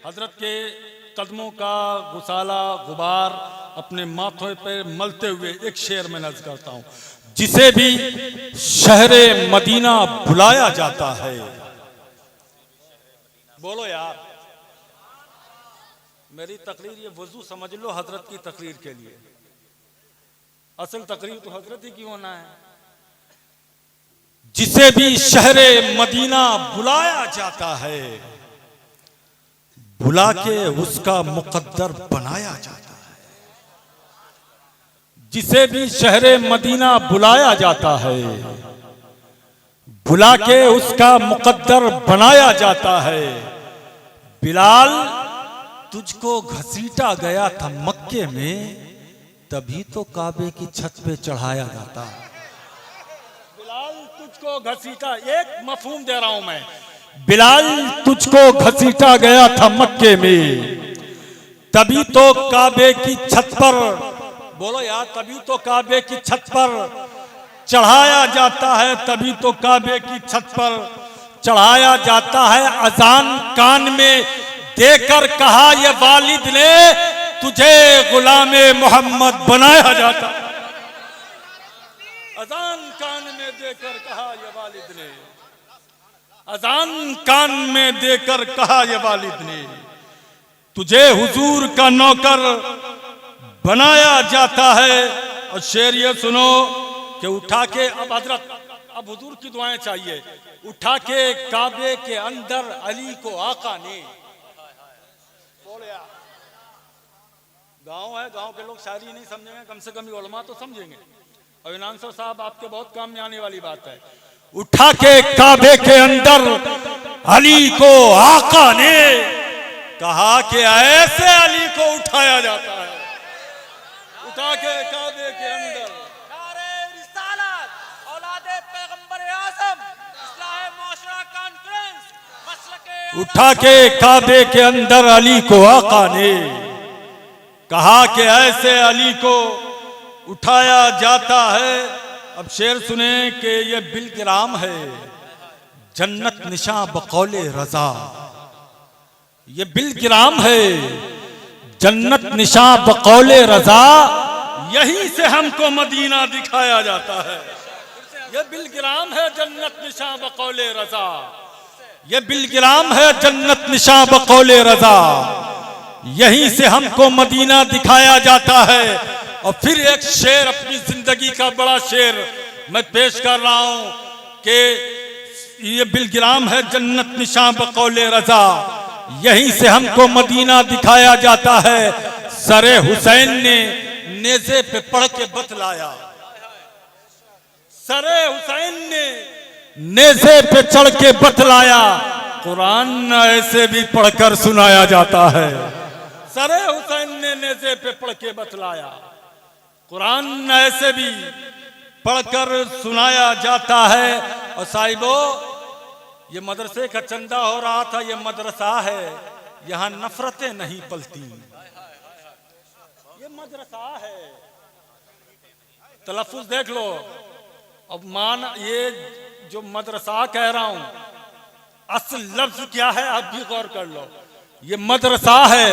हजरत के कदमों का गुसाला गुबार अपने माथे पर मलते हुए एक शेर में नज़्म करता हूँ। जिसे भी शहरे मदीना बुलाया जाता है, बोलो यार, मेरी तकरीर ये वजू समझ लो हजरत की तकरीर के लिए, असल तकरीर तो हजरत ही की होना है। जिसे भी शहरे मदीना बुलाया जाता है, बुला के उसका मुकद्दर बनाया जाता है। जिसे भी शहरे मदीना बुलाया जाता है, बुला के उसका मुकद्दर बनाया जाता है। बिलाल तुझको घसीटा गया था मक्के में, तभी तो काबे की छत पे चढ़ाया जाता है। बिलाल तुझको घसीटा, एक मफहूम दे रहा हूं मैं, बिलाल तुझको घसीटा गया था मक्के में, तभी तो काबे की छत पर, बोलो यार, तभी तो काबे की छत पर चढ़ाया जाता है, तभी तो काबे की छत पर चढ़ाया जाता है। अजान कान में देकर कहा ये वालिद ने, तुझे गुलामे मोहम्मद बनाया जाता। अजान कान में देकर कहा ये वालिद ने, अजान कान में देकर कहा ये वालिद ने, तुझे हुजूर का नौकर बनाया जाता है। और शेर ये सुनो कि उठा के, अब हजरत, अब हुजूर की दुआएं चाहिए, उठा के काबे के अंदर अली को आका ने, गांव है, गांव के लोग शायरी नहीं समझेंगे, कम से कम ये उलमा तो समझेंगे। और इनांसर साहब आपके बहुत काम में आने वाली बात है। उठा के काबे के अंदर अली को आका ने कहा कि ऐसे अली को उठाया जाता है। उठा के काबे के अंदर, उठा के काबे के अंदर अली को आका ने कहा कि ऐसे अली को उठाया जाता है। अब शेर सुने कि ये बिलकिराम है जन्नत निशा बकौले रजा, ये बिलकिराम है जन्नत निशा बकौले रजा, यहीं से हमको मदीना दिखाया जाता है। ये बिलकिराम है जन्नत निशा बकौले रजा, ये बिलकिराम है जन्नत निशा बकौले रजा, यहीं से हमको मदीना दिखाया जाता है। और फिर एक शेर, अपनी जिंदगी का बड़ा शेर मैं पेश कर रहा हूं कि ये बिलकिराम है जन्नत निशा बकौले रजा, यहीं से हमको मदीना दिखाया जाता है। सरे हुसैन ने नेज़े पे पढ़ के बतलाया, सरे हुसैन ने नेज़े पे चढ़ के बतलाया, कुरान ऐसे भी पढ़कर सुनाया जाता है। सरे हुसैन ने नेज़े पे पढ़ के बतलाया, कुरान ऐसे भी पढ़कर सुनाया जाता है। और साहिबो, ये मदरसे का चंदा हो रहा था, ये मदरसा है, यहाँ नफरतें नहीं पलती, ये मदरसा है। तलफ्फुज़ देख लो। अब मान, ये जो मदरसा कह रहा हूं, असल लफ्ज क्या है आप भी गौर कर लो। ये मदरसा है,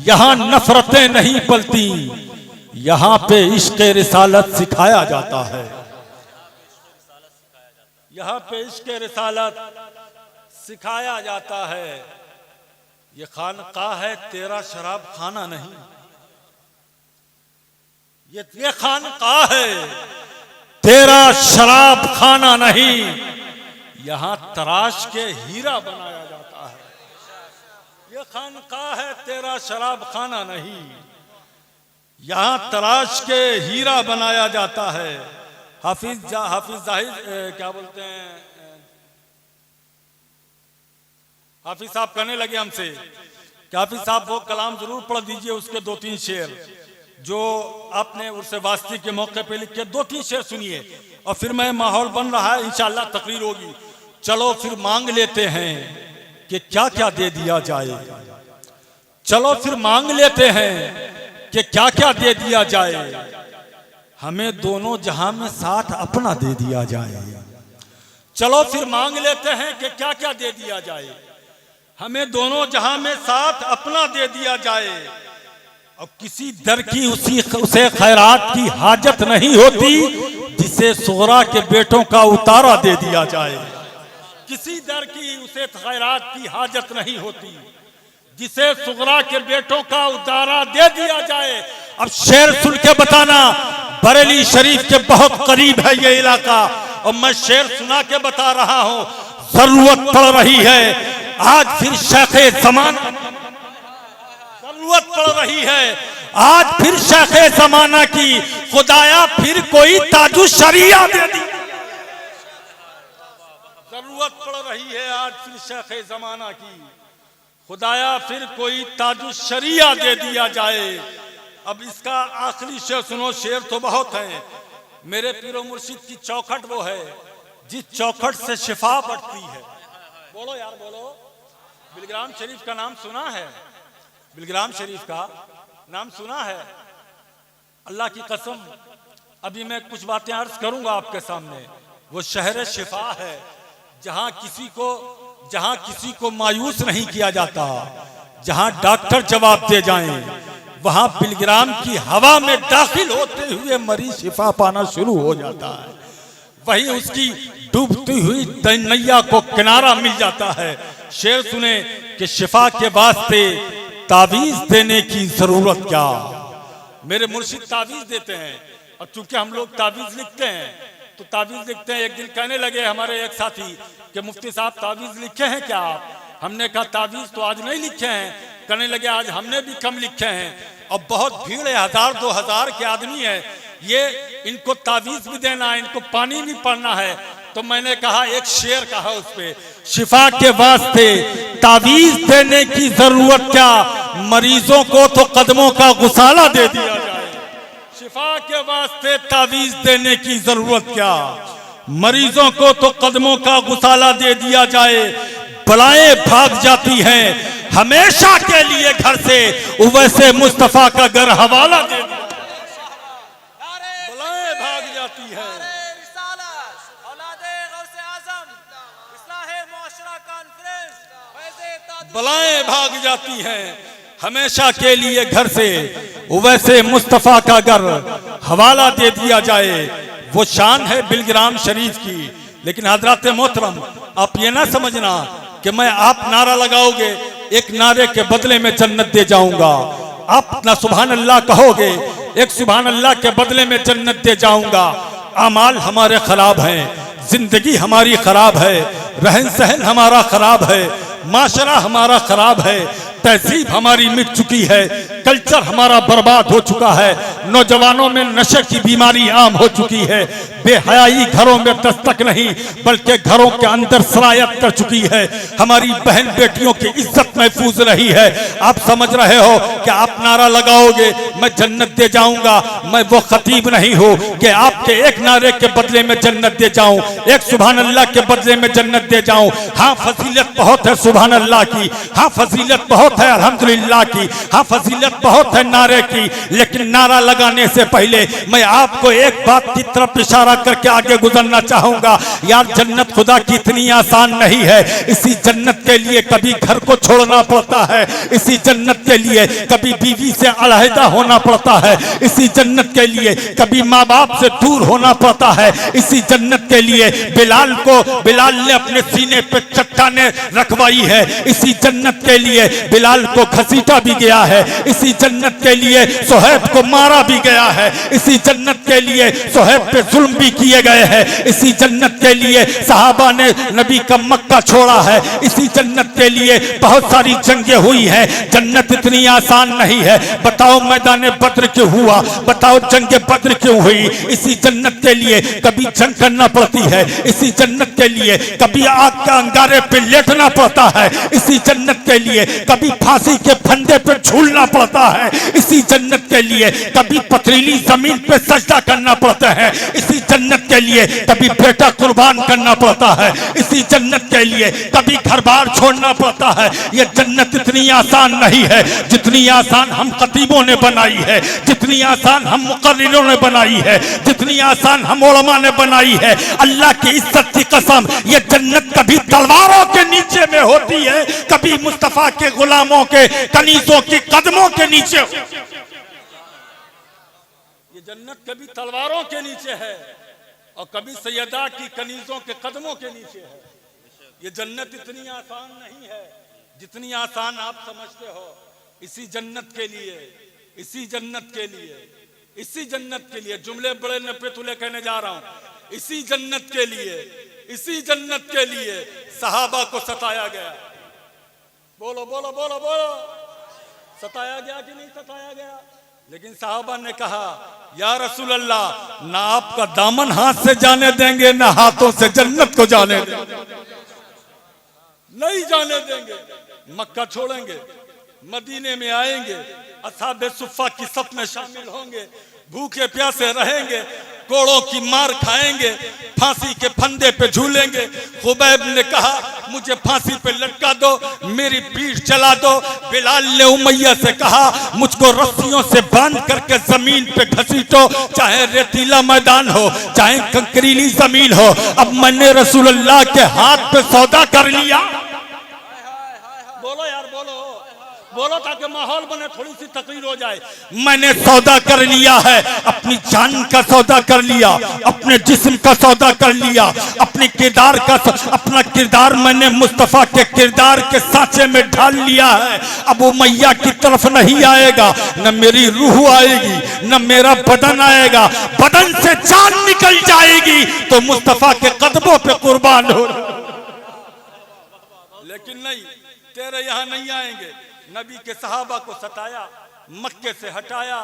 यहाँ नफरतें नहीं पलती, यहाँ पे इश्क़ रिसालत सिखाया जाता है, यहाँ पे इश्क़ रिसालत सिखाया जाता है। ये खानकाह है, तेरा शराब खाना नहीं, ये खानकाह है, तेरा शराब खाना नहीं, यहाँ तराश के हीरा बनाया जाता है। ये खानकाह है, तेरा शराब खाना नहीं, यहाँ तराश के हीरा बनाया जाता है। हाफिज जाहिद, क्या बोलते हैं, हाफिज साहब कहने लगे हमसे कि हाफिज साहब वो कलाम जरूर पढ़ दीजिए, उसके 2-3 शेर जो आपने उर्से वास्ती के मौके पे लिखे, 2-3 शेर सुनिए। और फिर मैं, माहौल बन रहा है, इंशाअल्लाह तकरीर होगी। चलो फिर मांग लेते हैं कि क्या क्या दे दिया जाए, चलो फिर मांग लेते हैं कि क्या क्या दे दिया जाए, हमें दोनों जहां में साथ अपना दे दिया जाए। चलो फिर मांग लेते हैं कि क्या क्या दे दिया जाए, हमें दोनों जहां में साथ अपना दे दिया जाए। अब किसी दर की उसे खैरात की हाजत नहीं होती जिसे सुगरा के बेटों का उतारा दे दिया जाए। किसी दर की उसे खैरात की हाजत नहीं होती जिसे सुगरा के बेटों का उतारा दे दिया जाए। अब शेर सुन के बताना, बरेली शरीफ के बहुत करीब है ये इलाका, और मैं शेर सुना के बता रहा हूं। जरूरत पड़ रही है आज फिर शेखे ज़माना, जरूरत पड़ रही है आज फिर शेखे ज़माना की, खुदाया फिर कोई ताजु शरिया दे दी। जरूरत पड़ रही है आज फिर शेखे ज़माना की, खुदाया फिर कोई ताजु शरिया दे दिया जाए। अब इसका आखिरी शेर सुनो। शेर तो बहुत है। मेरे पीरो मुर्शिद की चौखट वो है जिस चौखट से शिफा बढ़ती है। बोलो यार बोलो। बिलग्राम शरीफ का नाम सुना है? बिलग्राम शरीफ का नाम सुना है? अल्लाह की कसम अभी मैं कुछ बातें अर्ज करूंगा आपके सामने। वो शहर शिफा है जहां किसी को मायूस नहीं किया जाता, जहां डॉक्टर जवाब दे जाएं, वहां बिलग्राम की हवा में दाखिल होते हुए मरीज शिफा पाना शुरू हो जाता है। वहीं उसकी डूबती हुई नैया को किनारा मिल जाता है। शेर सुने कि शिफा के वास्ते तावीज देने की जरूरत क्या। मेरे मुर्शिद तावीज देते हैं, और चूंकि हम लोग तावीज लिखते हैं तो तावीज लिखते हैं। एक दिन कहने लगे हमारे एक साथी कि मुफ्ती साहब तावीज लिखे हैं क्या आप? हमने कहा तावीज तो आज नहीं लिखे हैं। कहने लगे आज हमने भी कम लिखे हैं, और बहुत भीड़ है, 1000-2000 के आदमी है, ये इनको तावीज भी देना है, इनको पानी भी पड़ना है। तो मैंने कहा एक शेर कहा उस पे, शिफा के वास्ते तावीज देने की जरूरत क्या, मरीजों को तो कदमों का गुसाला दे दिया जाए। शिफा के वास्ते तावीज देने की जरूरत क्या, मरीजों को तो कदमों का गुसाला दे दिया जाए। बलाएं भाग जाती हैं हमेशा के लिए घर से, वैसे मुस्तफा का घर हवाला दे दिया। बलाएं भाग जाती है, बलाएं भाग जाती हैं हमेशा के लिए घर से, वैसे मुस्तफा का घर हवाला दे दिया जाए। वो शान है बिलग्राम शरीफ की। लेकिन हजरात मोहतरम, आप ये ना समझना कि मैं आप नारा लगाओगे एक नारे के बदले में जन्नत दे जाऊंगा। आप ना सुभान अल्लाह कहोगे, एक सुभान अल्लाह के बदले में जन्नत दे जाऊंगा। अमाल हमारे खराब हैं, जिंदगी हमारी खराब है, रहन सहन हमारा खराब है, माशरा हमारा खराब है, तहजीब हमारी मिट चुकी है, कल्चर हमारा बर्बाद हो चुका है, नौजवानों में नशे की बीमारी आम हो चुकी है, बेहयाई घरों में दस्तक नहीं बल्कि घरों के अंदर सरायत कर चुकी है, हमारी बहन बेटियों की इज्जत महफूज रही है। आप समझ रहे हो कि आप नारा लगाओगे मैं जन्नत दे जाऊंगा। मैं वो खतीब नहीं हूं कि आपके एक नारे के बदले में जन्नत दे जाऊं, एक सुभान अल्लाह के बदले में जन्नत दे जाऊं। हाँ फजीलत बहुत है सुभान अल्लाह की, हाँ फजीलत बहुत है अल्हम्दुलिल्लाह की, हाँ फजीलत बहुत है नारे की। लेकिन नारा लगाने से पहले मैं आपको एक बात की तरफ इशारा करके आगे गुजरना चाहूंगा। यार जन्नत खुदा की इतनी आसान नहीं है। इसी जन्नत के लिए कभी घर को छोड़ना पड़ता है, इसी जन्नत के लिए कभी बीवी से अलहदा होना पड़ता है, इसी जन्नत के लिए कभी माँ बाप से दूर होना पड़ता है, इसी जन्नत के लिए बिलाल ने अपने सीने पे चट्टाने रखवाई है, इसी जन्नत के लिए बिलाल को घसीटा भी गया है, इसी जन्नत के लिए सुहैब को मारा भी गया है, इसी जन्नत के लिए सुहैब पे जुल्म भी किए गए हैं, इसी जन्नत के लिए सहाबा ने नबी का मक्का छोड़ा है, इसी जन्नत के लिए बहुत सारी जंगें हुई हैं। जन्नत इतनी आसान नहीं है। बताओ मैदान बद्र क्यों हुआ, बताओ जंग बद्र क्यों हुई। इसी जन्नत के लिए कभी जंग करना पड़ती है, इसी जन्नत के लिए कभी आग के अंगारे पे लेटना पड़ता है, इसी जन्नत के के लिए कभी फांसी के फंदे पे झूलना पड़ता है, इसी जन्नत के लिए कभी पथरीली जमीन पे सजदा करना पड़ता है, इसी जन्नत के लिए कभी बेटा कुर्बान करना पड़ता है, इसी जन्नत के लिए कभी घर बार छोड़ना पड़ता है। ये जन्नत इतनी आसान नहीं है जितनी आसान हम खतीबों ने बनाई है, जितनी आसान हम मुकर्रिरों ने बनाई है, जितनी आसान हम उलमा ने बनाई है। अल्लाह की इज्जत की कसम, ये जन्नत कभी तलवारों के नीचे में होती है, कभी मुस्तफा के गुलामों के कनीजों की कदमों के नीचे। ये जन्नत कभी तलवारों के नीचे है और कभी सैयदा की कनीजों के कदमों के नीचे है। ये जन्नत इतनी आसान नहीं है जितनी आसान आप समझते हो। इसी जन्नत के लिए, इसी जन्नत के लिए, इसी जन्नत के लिए जुमले बड़े नपेतुले कहने जा रहा हूं। इसी जन्नत के लिए, इसी जन्नत के लिए सहाबा को सताया गया। बोलो बोलो बोलो बोलो, सताया गया कि नहीं सताया गया? लेकिन साहबा ने कहा, या रसूल अल्लाह, ना आपका दामन हाथ से जाने देंगे ना हाथों से जन्नत को जाने देंगे, नहीं जाने देंगे। मक्का छोड़ेंगे, मदीने में आएंगे, असहाबे सुफ़ा की सफ में शामिल होंगे, भूखे प्यासे रहेंगे, कोड़ों की मार खाएंगे, फांसी के फंदे पे झूलेंगे। खुबैब ने कहा, मुझे फांसी पे लटका दो, मेरी पीठ चला दो। बिलाल ने उमैया से कहा, मुझको रस्सियों से बांध करके जमीन पे घसीटो, चाहे रेतीला मैदान हो चाहे कंकरीली जमीन हो। अब मैंने रसूलुल्लाह के हाथ पे सौदा कर लिया। बोलो यार बोलो, बोलो ताकि माहौल बने, थोड़ी सी तकरीर हो जाए। मैंने सौदा कर लिया है, अपनी जान का सौदा कर लिया, अपने जिस्म का सौदा कर लिया, अपने किरदार का, अपना किरदार मैंने मुस्तफा के किरदार के सांचे में ढाल लिया है। अब वो मैया की तरफ नहीं आएगा, न मेरी रूह आएगी न मेरा बदन आएगा, बदन से जान निकल जाएगी तो मुस्तफा के कदमों पे कुर्बान हो। लेकिन नहीं, तेरे यहां नहीं आएंगे। नबी के सहाबा को सताया, मक्के से हटाया,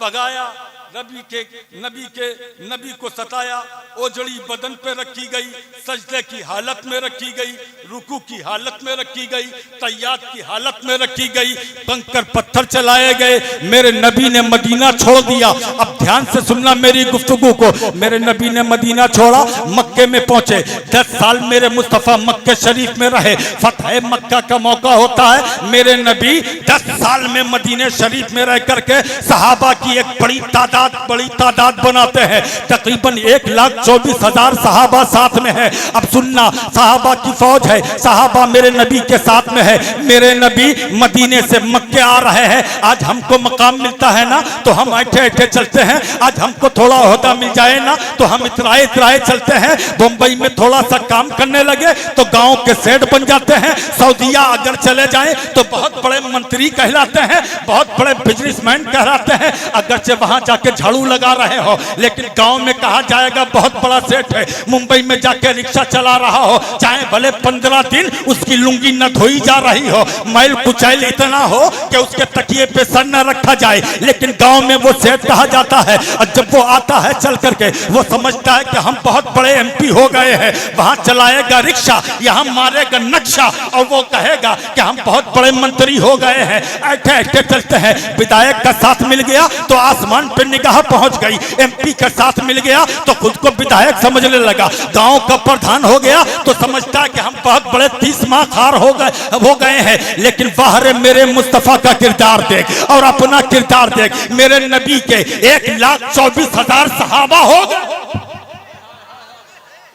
भगाया, नबी को सताया, ओजड़ी बदन पे रखी गई, सजदे की हालत में रखी गई, रुकू की हालत में रखी गई, तैयात की हालत में रखी गई, कंकर पत्थर चलाए गए। मेरे नबी ने मदीना छोड़ दिया। अब ध्यान से सुनना मेरी गुफ्तगू को। मेरे नबी ने मदीना छोड़ा, मक्के में पहुंचे। 10 साल मेरे मुस्तफा मक्के शरीफ में रहे। फतह मक्का का मौका होता है। मेरे नबी 10 साल में मदीने शरीफ में रह करके सहाबा की एक बड़ी तादाद बनाते हैं। तकरीबन 1,24,000 सहाबा साथ में है। अब सुनना, सहाबा की फौज है, सहाबा मेरे नबी के साथ में है। मेरे नबी मदीने से मक्के आ रहे हैं। आज हमको मकाम मिलता है ना तो हम ऐठे ऐठे चलते हैं, आज हमको थोड़ा ओहदा मिल जाए ना तो हम इतराए इतराए चलते हैं। बम्बई में थोड़ा सा काम करने लगे तो गांव के सेठ बन जाते हैं। सऊदीया अगर चले जाएं तो बहुत बड़े मंत्री कहलाते हैं, बहुत बड़े बिजनेसमैन कहलाते हैं। अगर वहां जाके झाड़ू लगा रहे हो लेकिन गांव में कहा जाएगा बहुत बड़ा सेठ है। मुंबई में जाके रिक्शा चला रहा हो, चाहे भले 15 दिन उसकी लुंगी न धोई जा रही हो, मैल कुचैल इतना हो कि उसके तकिए पे सर न रखा जाए, लेकिन गांव में वो सेठ कहा जाता है। और जब वो आता है चल करके, वो समझता है कि हम बहुत बड़े एमपी हो गए हैं। वहां चलाएगा रिक्शा, यहाँ मारेगा नक्शा और वो कहेगा कि हम बहुत बड़े मंत्री हो गए हैं। ऐठे ऐठे चलते हैं। विधायक का साथ मिल गया तो आसमान पे निगाह पहुंच गई। एमपी का साथ मिल गया तो खुद को विधायक समझने लगा। गांव का प्रधान हो गया तो समझता है कि हम बहुत बड़े 30 माह खार हो गए हैं। लेकिन बाहर मेरे मुस्तफा का किरदार देख और अपना किरदार देख। मेरे नबी के 1,24,000 सहाबा हो गए,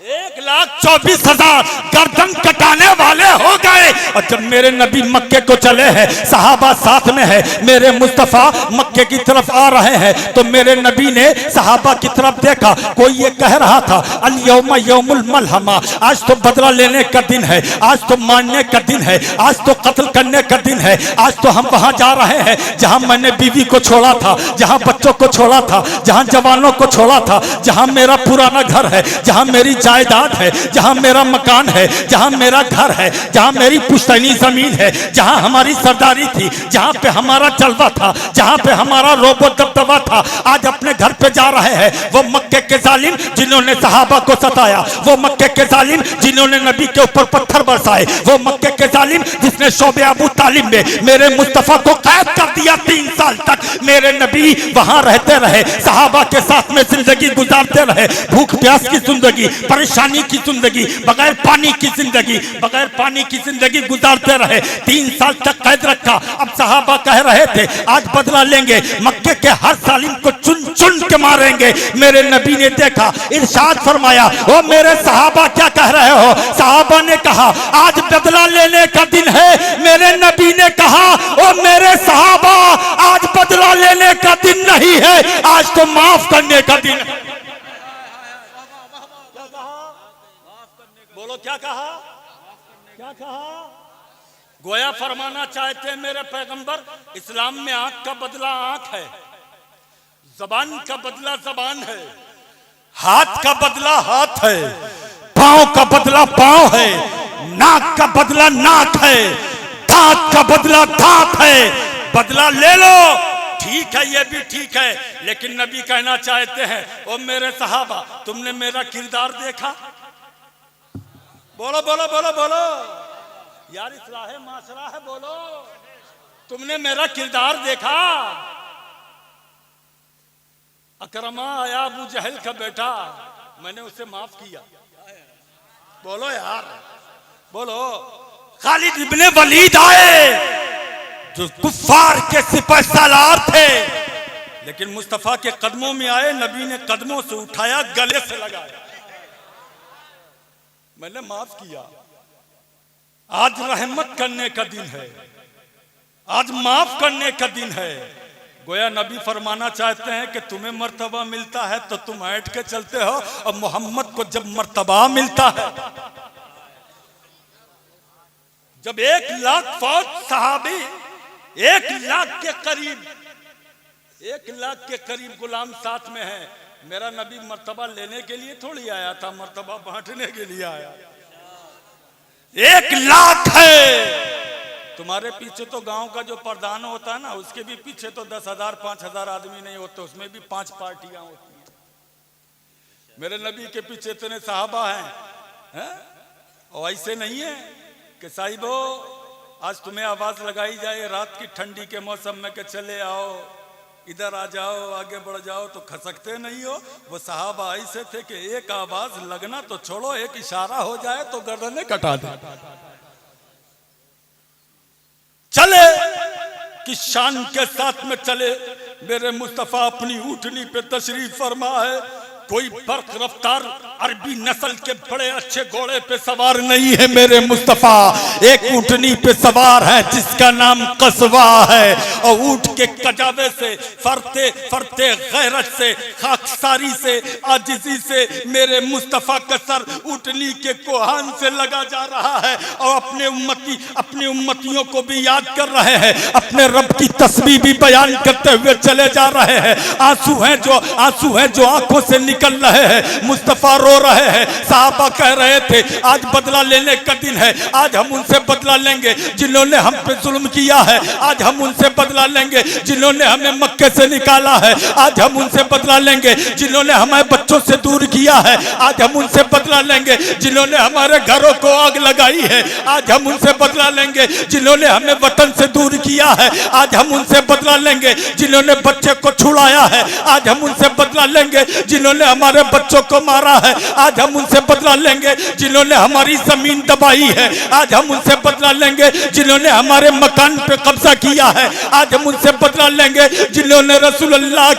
1,24,000 गर्दन कटाने वाले हो गए। और जब मेरे नबी मक्के को चले हैं, सहाबा साथ में है, मेरे मुस्तफा मक्के की तरफ आ रहे हैं तो मेरे नबी ने सहाबा की तरफ देखा। कोई ये कह रहा था, अल यौम यौमुल मलहमा, आज तो बदला लेने का दिन है, आज तो मारने का दिन है, आज तो कत्ल करने का दिन है। आज तो हम वहां जा रहे हैं जहां मैंने बीवी को छोड़ा था, जहां बच्चों को छोड़ा था, जहां जवानों को छोड़ा था, जहां मेरा पुराना घर है, जहां मेरी जायदाद है, जहां मेरा मकान है, जहां मेरा घर है, जहां मेरी पुश्तैनी जमीन है, जहां हमारी सरदारी थी, जहां पे हमारा जलवा था, जहां पे हमारा रोबो दबदबा था, आज अपने घर पे जा रहे हैं। वो मक्के के जालिम जिन्होंने सहाबा को सताया, वो मक्के के जालिम जिन्होंने नबी के ऊपर पत्थर बरसाए, वो मक्के के जालिम जिसने शोबे अबू तालिब में मेरे मुस्तफा को कैद कर दिया 3 साल तक। मेरे नबी वहां रहते रहे, सहाबा के साथ में जिंदगी गुजारते रहे, भूख प्यास की जिंदगी, परेशानी की जिंदगी, बगैर पानी की जिंदगी, बगैर पानी की जिंदगी गुजारते रहे, 3 साल तक कैद रखा। अब सहाबा कह रहे थे आज बदला लेंगे, मक्के के हर जालिम को चुन चुन के मारेंगे। मेरे नबी ने देखा, इरशाद फरमाया, ओ मेरे सहाबा क्या कह रहे हो? सहाबा ने कहा आज बदला लेने का दिन है। मेरे नबी ने कहा, ओ मेरे सहाबा आज बदला लेने का दिन नहीं है, आज तो माफ करने का दिन है। बोलो क्या कहा? क्या कहा? गोया फरमाना चाहते हैं मेरे पैगंबर, इस्लाम में आंख का बदला आंख है, जबान का बदला जबान है, हाथ का बदला हाथ है, पांव का बदला पांव है, नाक का बदला नाक है, दांत का बदला दांत है। बदला ले लो, ठीक है, ये भी ठीक है, लेकिन नबी कहना चाहते हैं, ओ मेरे सहाबा तुमने मेरा किरदार देखा? बोलो बोलो बोलो बोलो यार, इस्लाह माशरा है, बोलो तुमने मेरा किरदार देखा? अकरमा आया अबू जहल का बेटा, मैंने उसे माफ किया। बोलो यार, बोलो। खालिद इब्ने वलीद आए जो कुफ्फार के सिपह सालार थे, लेकिन मुस्तफा के कदमों में आए, नबी ने कदमों से उठाया, गले से लगाया, मैंने माफ किया। आज रहमत करने का दिन है, आज माफ करने का दिन है। गोया नबी फरमाना चाहते हैं कि तुम्हें मर्तबा मिलता है तो तुम ऐंठ के चलते हो, और मोहम्मद को जब मर्तबा मिलता है, जब 1 लाख फौज सहाबी, 1 लाख के करीब, 1 लाख के करीब गुलाम साथ में है, मेरा नबी मर्तबा लेने के लिए थोड़ी आया था, मर्तबा बांटने के लिए आया। 1 लाख है। तुम्हारे पीछे तो गांव का जो प्रधान होता है ना, उसके भी पीछे तो 10,000 5,000 आदमी नहीं होते, उसमें भी 5 पार्टियां होती हैं। मेरे नबी के पीछे इतने सहाबा हैं, और ऐसे नहीं है कि साहिबो आज तुम्हें आवाज लगाई जाए रात की ठंडी के मौसम में कि चले आओ, इधर आ जाओ, आगे बढ़ जाओ, तो खसकते नहीं हो। वो सहाबा ऐसे थे कि एक आवाज लगना तो छोड़ो, एक इशारा हो जाए तो गर्दनें कटा दे। चले कि शान के साथ में चले। मेरे मुस्तफा अपनी ऊँटनी पे तशरीफ फरमा है, कोई बर्क रफ्तार अरबी नस्ल के बड़े अच्छे घोड़े पे सवार नहीं है। मेरे मुस्तफा एक ऊँटनी पे सवार है जिसका नाम कस्वा है, और ऊँट के कजावे से फरते फरते गैरत से, खाकसारी से, आजिजी से मेरे मुस्तफा का सर ऊँटनी के कोहान से लगा जा रहा है, और अपने उम्मतियों को भी याद कर रहे हैं, अपने रब की तस्बीह भी बयान करते हुए चले जा रहे हैं। आंसू हैं जो आंखों से निकल रहे हैं। मुस्तफा रो रहे हैं। साहबा कह रहे थे आज बदला लेने का दिन है, आज हम उनसे बदला लेंगे जिन्होंने हम पे जुल्म किया है, आज हम उनसे बदला लेंगे जिन्होंने हमें मक्के से निकाला है, आज हम उनसे बदला लेंगे जिन्होंने हमारे बच्चों से दूर किया है, आज हम उनसे बदला लेंगे जिन्होंने हमारे घरों को आग लगाई है, आज हम उनसे बदला लेंगे जिन्होंने हमें वतन से दूर किया है, आज हम उनसे बदला लेंगे जिन्होंने बच्चे को छुड़ाया है, आज हम उनसे बदला लेंगे जिन्होंने हमारे बच्चों को मारा है, आज हम उनसे बदला लेंगे जिन्होंने हमारी जमीन दबाई है, आज हम उनसे बदला लेंगे जिन्होंने हमारे मकान पे कब्जा किया है, आज हम उनसे बदला लेंगे जिन्होंने रसूलुल्लाह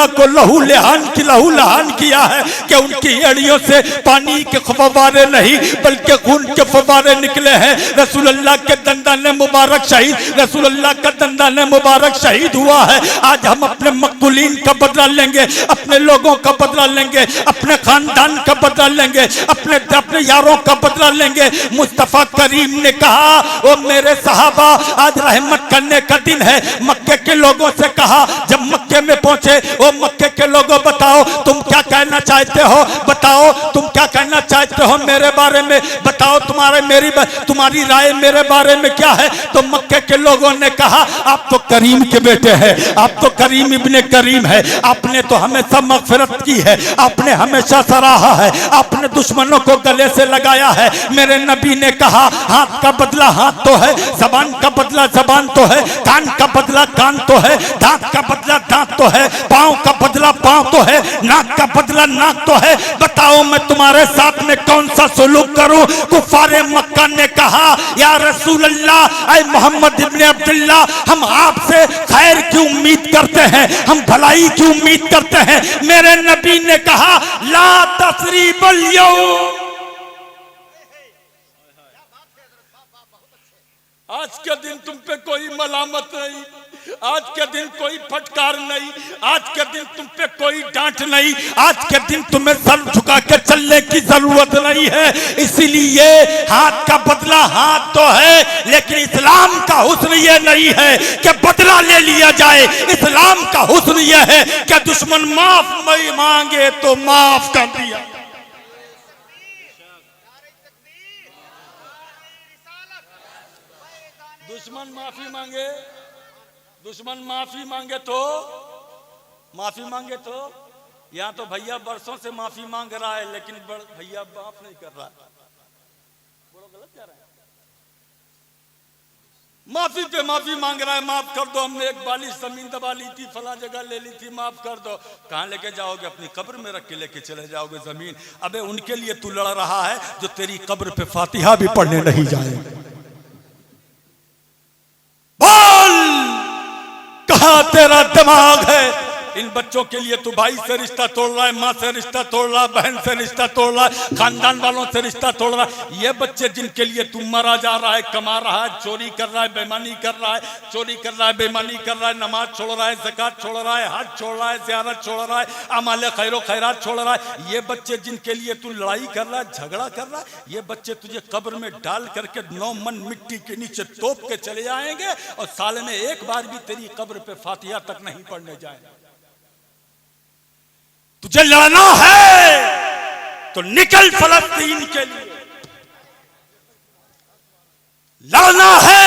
को लहू लहान किया है कि उनकी एड़ियों से पानी के फव्वारे नहीं बल्कि खून के फव्वारे निकले हैं। रसूलुल्लाह के दंदान मुबारक शहीद, रसूलुल्लाह का दंदान मुबारक शहीद हुआ है। आज हम अपने मकतूलीन का बदला लेंगे, अपने लोगों का बदला लेंगे, अपने खानदान का बदला लेंगे, अपने अपने यारों का बदला लेंगे। मुस्तफा करीम ने कहा, ओ मेरे सहाबा, आज रहमत करने का दिन है। मक्के के लोगों से कहा, जब मक्के में पहुंचे, ओ मक्के के लोगों बताओ तुम क्या कहना चाहते हो, बताओ तुम क्या कहना चाहते हो मेरे बारे में, बताओ तुम्हारी राय मेरे बारे में क्या है। तो मक्के के लोगों ने कहा, आप तो करीम के बेटे हैं, आप तो करीम इब्ने करीम है, आपने तो हमेशा मगफिरत की है, आपने हमेशा सराहा है, आपने दुश्मनों को गले से लगाया है। मेरे नबी ने कहा, हाथ का बदला हाथ तो है, जबान का बदला जबान तो है, कान का बदला कान तो है, दांत का बदला दांत तो है, पांव का बदला पांव तो है, नाक का बदला नाक तो है। बताओ मैं तुम्हारे साथ में कौन सा सुलूक करूं। कुफारे मक्का ने कहा, या रसूल अल्लाह, ऐ मोहम्मद इब्ने अब्दुल्ला, हम आपसे खैर की उम्मीद करते हैं, हम भलाई की उम्मीद करते हैं। मेरे नबी ने कहा, ला तसरीबल यौम, आज के दिन तुम पे कोई मलामत नहीं, आज के दिन कोई फटकार नहीं, आज के दिन तुम पे कोई डांट नहीं, आज के दिन तुम्हें सर झुका के चलने की जरूरत नहीं है। इसीलिए हाथ का बदला हाथ तो है, लेकिन इस्लाम का हुस्न ये नहीं है कि बदला ले लिया जाए। इस्लाम का हुस्न ये है कि दुश्मन माफ मांगे तो माफ कर दिया। दुश्मन माफी मांगे तो यहाँ तो भैया बरसों से माफी मांग रहा है, लेकिन भैया माफ नहीं कर रहा है। बोलो गलत कह रहा है। माफी पे माफी मांग रहा है, माफ कर दो, हमने एक बालिश जमीन दबा ली थी, फला जगह ले ली थी, माफ कर दो। कहाँ लेके जाओगे? अपनी कब्र में रख के लेके चले जाओगे जमीन। अबे उनके लिए तू लड़ रहा है जो तेरी कब्र पे फातिहा भी पढ़ने नहीं जाएंगे। बोल, कहां तेरा दिमाग है? इन बच्चों के लिए तू भाई से रिश्ता तोड़ रहा है, माँ से रिश्ता तोड़ रहा है, बहन से रिश्ता तोड़ रहा है, खानदान वालों से रिश्ता तोड़ रहा है। ये बच्चे जिनके लिए तू मरा जा रहा है, कमा रहा है, चोरी कर रहा है, बेईमानी कर रहा है, चोरी कर रहा है, बेईमानी कर रहा है, नमाज छोड़ रहा है, ज़कात छोड़ रहा है, हज छोड़ रहा है, ज़ियारत छोड़ रहा है, अमाले खैरो खैरात छोड़ रहा है। ये बच्चे जिनके लिए तू लड़ाई कर रहा है, झगड़ा कर रहा है, ये बच्चे तुझे कब्र में डाल करके 9 मन मिट्टी के नीचे तोप के चले जाएंगे और साल में एक बार भी तेरी कब्र पे फातिहा तक नहीं पढ़ने जाएंगे। तुझे लड़ना है तो निकल फलस्तीन के लिए, लड़ना है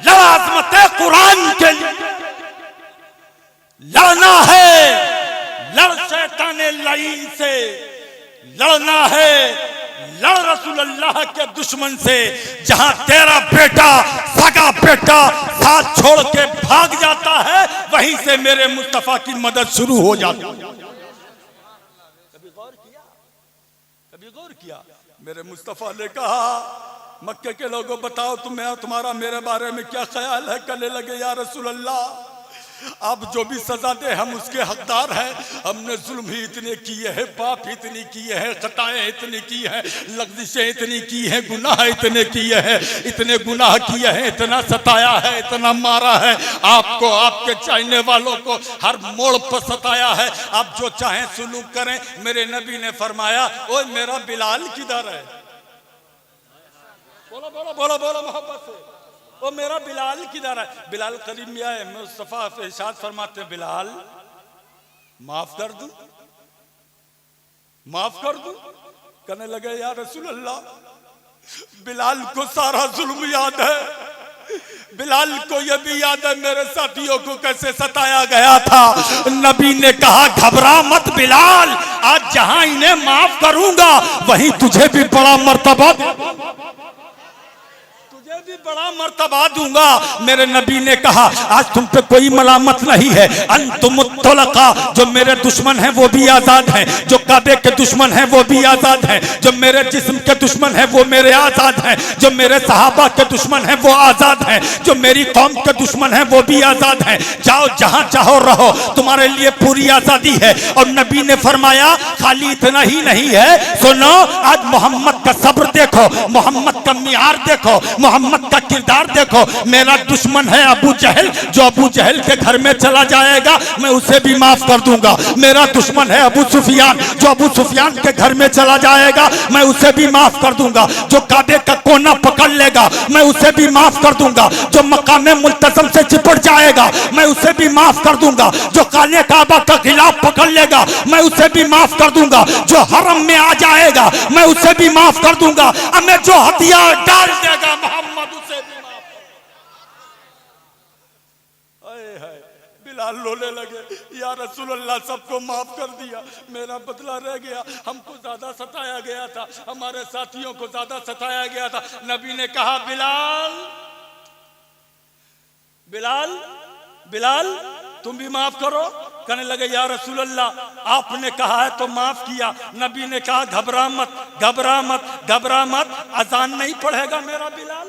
लड़ अज़मते कुरान के लिए, लड़ना है लड़ शैताने लाइन से, लड़ना है लड़ रसूल अल्लाह के दुश्मन से। जहां तेरा बेटा सगा बेटा साथ छोड़ के भाग जाता है, वहीं से मेरे मुस्तफा की मदद शुरू हो जाती है। कभी गौर किया? मेरे मुस्तफा ने कहा, मक्के के लोगों बताओ तुम्हारा मेरे बारे में क्या ख्याल है? कहने लगे, या रसूल अल्लाह, आप जो भी सजा दे हम उसके हकदार हैं। हमने जुल्म ही इतने किए हैं, पाप इतनी किए हैं, खताएं इतनी की हैं, लग़्ज़िशें इतनी की हैं, गुनाह इतने किए हैं, इतने गुनाह किए हैं, इतना सताया है, इतना मारा है, आपको आपके चाहने वालों को हर मोड़ पर सताया है। आप जो चाहें सुलूक करें। मेरे नबी ने फरमाया, ओए मेरा बिलाल किधर है? बोलो बोलो बोलो बोलो मोहब्बत से, वो मेरा बिलाल किधर है? बिलाल करीब में आए, मुस्तफा इरशाद फरमाते, बिलाल माफ कर दूं, माफ कर दूं? कहने लगे, या रसूल अल्लाह, बिलाल को सारा जुल्म याद है, बिलाल को यह भी याद है मेरे साथियों को कैसे सताया गया था। नबी ने कहा, घबरा मत बिलाल, आज जहां इन्हें माफ करूंगा वहीं तुझे भी बड़ा मर्तबा भी बड़ा मर्तबा दूंगा। मेरे नबी ने कहा, आज तुम पे कोई मलामत नहीं है। अंतुमुत्तलका, जो मेरे दुश्मन हैं वो भी आजाद हैं, जो काबे के दुश्मन हैं वो भी आजाद हैं, जो मेरे जिस्म के दुश्मन हैं वो मेरे आजाद हैं, जो मेरे सहाबा के दुश्मन हैं वो आजाद हैं, जो मेरी कौम के दुश्मन हैं वो भी आजाद हैं। जाओ जहां चाहो रहो, तुम्हारे लिए पूरी आजादी है। और नबी ने फरमाया, खाली इतना ही नहीं है, सुनो, आज मोहम्मद का सब्र देखो, मोहम्मद का मियार देखो, मोहम्मद का किरदार देखो। मेरा दुश्मन है अबू जहल, जो अबू जहल के घर में चला जाएगा मैं उसे भी माफ कर दूंगा। मेरा दुश्मन है अबू सुफियान, जो अबू सुफियान के घर में चला जाएगा मैं उसे भी माफ कर दूंगा। जो काबे का कोना पकड़ लेगा मैं उसे भी माफ कर दूंगा। जो मकाम मुल्तज़म से चिपट जाएगा मैं उसे भी माफ कर दूंगा। जो काले काबा का खिलाफ पकड़ लेगा मैं उसे भी माफ कर दूंगा। जो हरम में आ जाएगा मैं उसे भी माफ कर दूंगा। हमें जो हथियार डाल देगा मोहम्मद उसे भी माफ कर। बिलाल रोने लगे, या रसूल अल्लाह सबको माफ कर दिया, मेरा बदला रह गया, हमको ज्यादा सताया गया था, हमारे साथियों को ज्यादा सताया गया था। नबी ने कहा बिलाल बिलाल बिलाल तुम भी माफ करो। कहने लगे या रसूल अल्लाह आपने कहा है तो माफ किया। नबी ने कहा घबरा मत घबरा मत घबरा मत, अजान नहीं पढ़ेगा मेरा बिलाल,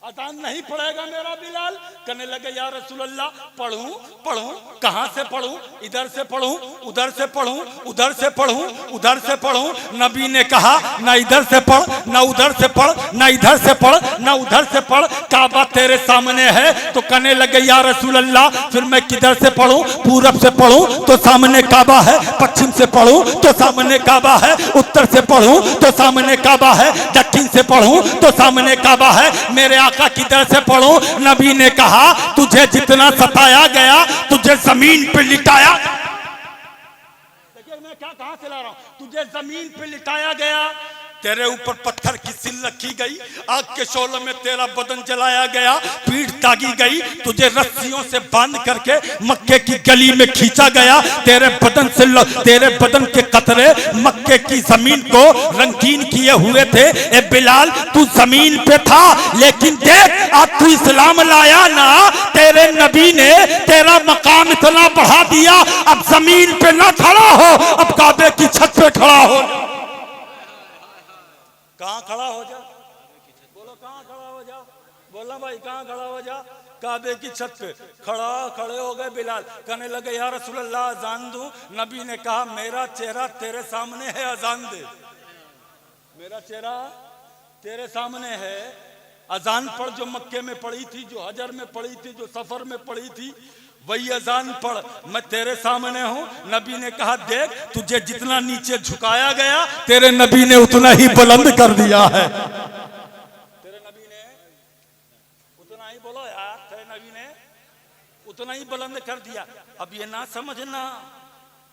अजान नहीं पढ़ेगा मेरा बिलाल। कहने लगे या रसूल अल्लाह पढ़ूं पढ़ूं, कहां से पढ़ूं, इधर से पढ़ूं उधर से पढ़ूं उधर से पढ़ूं उधर से पढ़ूं। नबी ने कहा ना इधर से पढ़ ना उधर से पढ़, ना इधर से पढ़ ना उधर से पढ़, काबा तेरे सामने है। तो कहने लगे या रसूल अल्लाह फिर मैं किधर से पढ़ूं, पूरब से पढ़ूं तो सामने काबा है, पश्चिम से पढ़ूं तो सामने काबा है, उत्तर से पढ़ूं तो सामने काबा है, दक्षिण से पढ़ूं तो सामने काबा है, मेरे आका किधर से पढ़ूं। नबी ने कहा तुझे जितना सताया गया तुझे जमीन पे लिटाया, देखिए मैं क्या कहां से ला रहा हूं, तुझे जमीन पे लिटाया गया, तेरे ऊपर पत्थर की सिल रखी गई, आग के शोलों में तेरा बदन जलाया गया, पीठ दागी गई, तुझे रस्सियों से बांध करके मक्के की गली में खींचा गया, तेरे बदन के कतरे मक्के की जमीन को रंगीन किए हुए थे। ए बिलाल तू जमीन पे था, लेकिन देख अब तू इस्लाम लाया ना, तेरे नबी ने तेरा मकाम इतना बढ़ा दिया, अब जमीन पे ना खड़ा हो, अब काबे की छत पे खड़ा हो। कहां खड़ा हो जा, बोलो कहां खड़ा हो जा, बोलना भाई कहां खड़ा हो जा, काबे की छत पे खड़े हो गए बिलाल। कहने लगे या रसूल अल्लाह अजान दूं। नबी ने कहा मेरा चेहरा तेरे सामने है, अजान दे, मेरा चेहरा तेरे सामने है, अजान पढ़ जो मक्के में पढ़ी थी, जो हजर में पढ़ी थी, जो सफर में पढ़ी थी, वही अजान पढ़, मैं तेरे सामने हूं। नबी ने कहा देख तुझे जितना नीचे झुकाया गया तेरे नबी ने उतना ही बुलंद कर दिया है, तेरे नबी ने उतना ही, बोलो यार, तेरे नबी ने उतना ही बुलंद कर दिया। अब ये ना समझना,